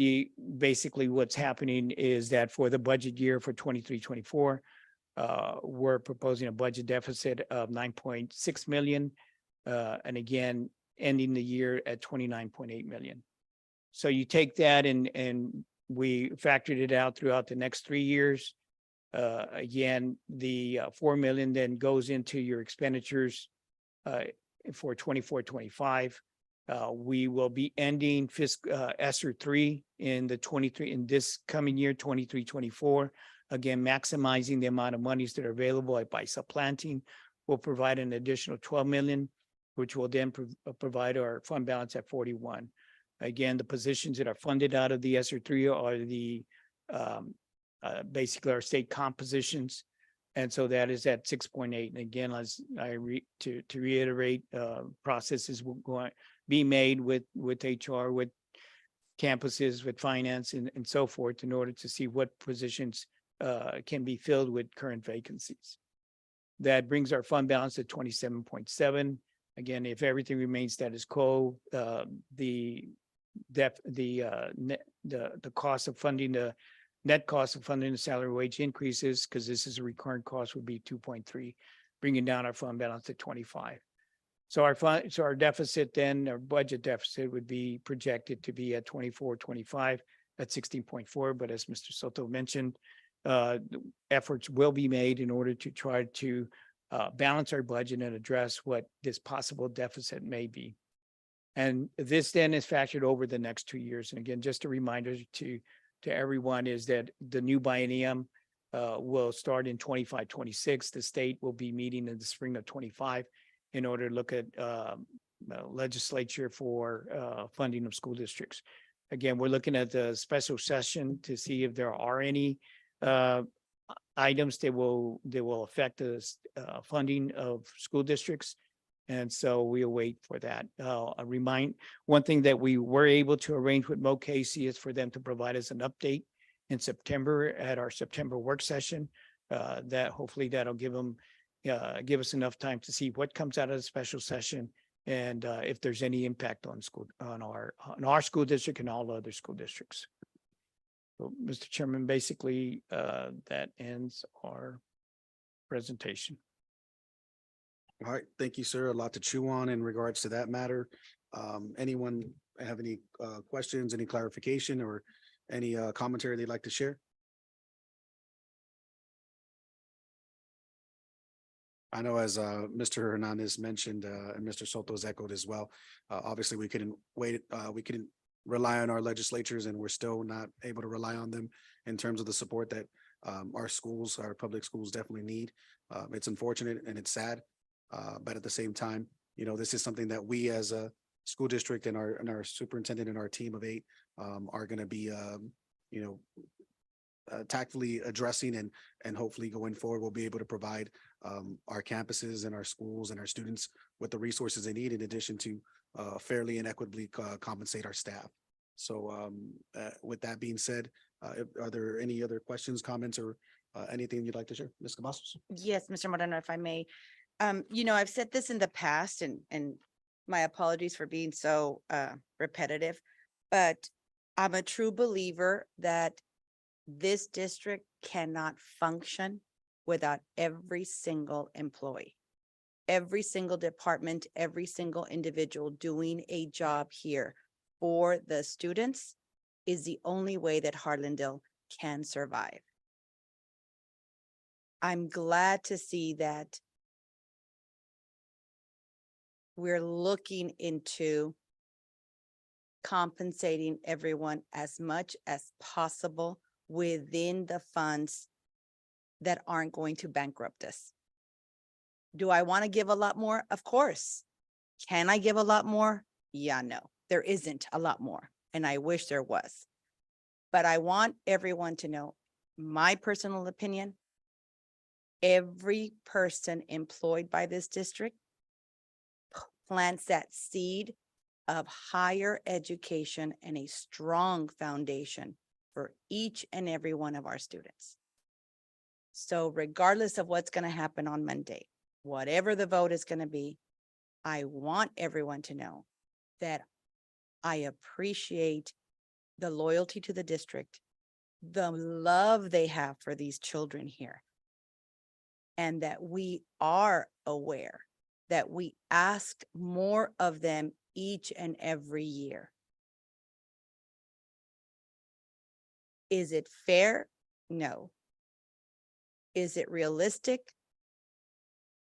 Speaker 11: basically what's happening is that for the budget year for 23-24, we're proposing a budget deficit of 9.6 million. And again, ending the year at 29.8 million. So you take that and we factored it out throughout the next 3 years. Again, the 4 million then goes into your expenditures for 24-25. We will be ending ESSER 3 in this coming year, 23-24. Again, maximizing the amount of monies that are available by supplanting will provide an additional 12 million, which will then provide our fund balance at 41. Again, the positions that are funded out of the ESSER 3 are the basically our state comp positions. And so that is at 6.8. And again, as to reiterate, processes will be made with HR, with campuses, with finance and so forth in order to see what positions can be filled with current vacancies. That brings our fund balance to 27.7. Again, if everything remains status quo, the cost of funding, the net cost of funding the salary wage increases, because this is a recurrent cost, would be 2.3, bringing down our fund balance to 25. So our deficit then, our budget deficit would be projected to be at 24-25 at 16.4. But as Mr. Soto mentioned, efforts will be made in order to try to balance our budget and address what this possible deficit may be. And this then is factored over the next 2 years. And again, just a reminder to everyone is that the new biennium will start in 25-26. The state will be meeting in the spring of 25 in order to look at legislature for funding of school districts. Again, we're looking at the special session to see if there are any items that will affect the funding of school districts. And so we'll wait for that. One thing that we were able to arrange with Mo Casey is for them to provide us an update in September at our September work session. That hopefully that'll give us enough time to see what comes out of the special session and if there's any impact on our school district and all other school districts. So, Mr. Chairman, basically that ends our presentation.
Speaker 1: All right, thank you, sir. A lot to chew on in regards to that matter. Anyone have any questions, any clarification or any commentary they'd like to share? I know as Mr. Hernandez mentioned and Mr. Soto's echoed as well, obviously we couldn't wait, we couldn't rely on our legislatures and we're still not able to rely on them in terms of the support that our schools, our public schools definitely need. It's unfortunate and it's sad. But at the same time, you know, this is something that we as a school district and our superintendent and our team of 8 are going to be, tactfully addressing and hopefully going forward, we'll be able to provide our campuses and our schools and our students with the resources they need in addition to fairly and equitably compensate our staff. So with that being said, are there any other questions, comments, or anything you'd like to share? Ms. Cavazos?
Speaker 7: Yes, Mr. Moreno, if I may. I've said this in the past and my apologies for being so repetitive, but I'm a true believer that this district cannot function without every single employee, every single department, every single individual doing a job here for the students is the only way that Harlandale can survive. I'm glad to see that we're looking into compensating everyone as much as possible within the funds that aren't going to bankrupt us. Do I want to give a lot more? Of course. Can I give a lot more? Yeah, no, there isn't a lot more. And I wish there was. But I want everyone to know, my personal opinion, every person employed by this district plants that seed of higher education and a strong foundation for each and every one of our students. So regardless of what's going to happen on Monday, whatever the vote is going to be, I want everyone to know that I appreciate the loyalty to the district, the love they have for these children here, and that we are aware that we ask more of them each and every year. Is it fair? No. Is it realistic?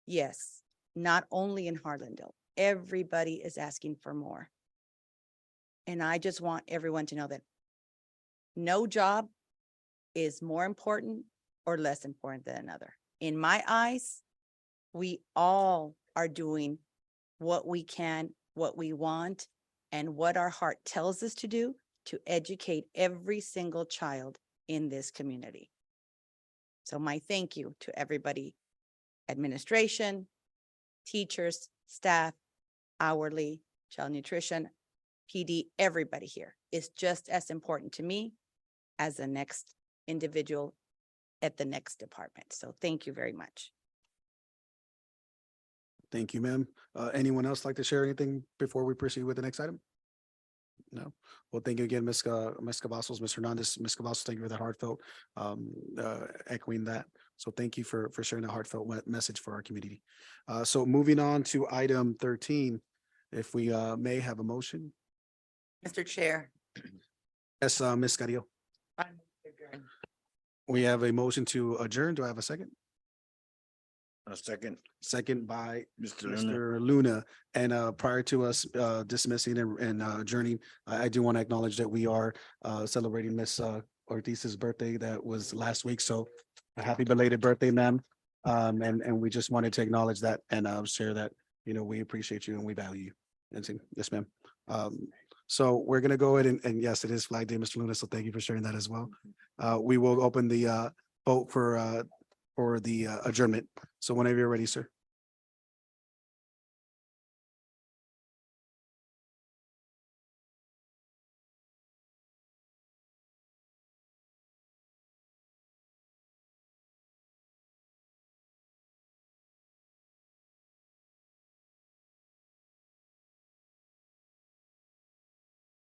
Speaker 7: Yes, not only in Harlandale. Everybody is asking for more. And I just want everyone to know that no job is more important or less important than another. In my eyes, we all are doing what we can, what we want, and what our heart tells us to do to educate every single child in this community. So my thank you to everybody, administration, teachers, staff, hourly, child nutrition, PD, everybody here is just as important to me as the next individual at the next department. So thank you very much.
Speaker 1: Thank you, ma'am. Anyone else like to share anything before we proceed with the next item? No. Well, thank you again, Ms. Cavazos, Ms. Hernandez, Ms. Cavazos, thank you for that heartfelt, echoing that. So thank you for sharing a heartfelt message for our community. So moving on to item 13, if we may have a motion.
Speaker 8: Mr. Chair.
Speaker 1: Yes, Ms. Carrillo. We have a motion to adjourn. Do I have a second?
Speaker 10: A second.
Speaker 1: Second by
Speaker 10: Mr. Luna.
Speaker 1: Mr. Luna. And prior to us dismissing and adjourning, I do want to acknowledge that we are celebrating Miss Ortiz's birthday. That was last week. So a happy belated birthday, ma'am. And we just wanted to acknowledge that and share that, you know, we appreciate you and we value you. And so, yes, ma'am. So we're going to go ahead and yes, it is Flag Day, Mr. Luna. So thank you for sharing that as well. We will open the vote for the adjournment. So whenever you're ready, sir.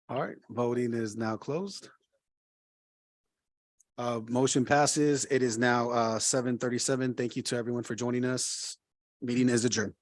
Speaker 1: All right, voting is now closed. Motion passes. It is now 7:37. Thank you to everyone for joining us. Meeting is adjourned.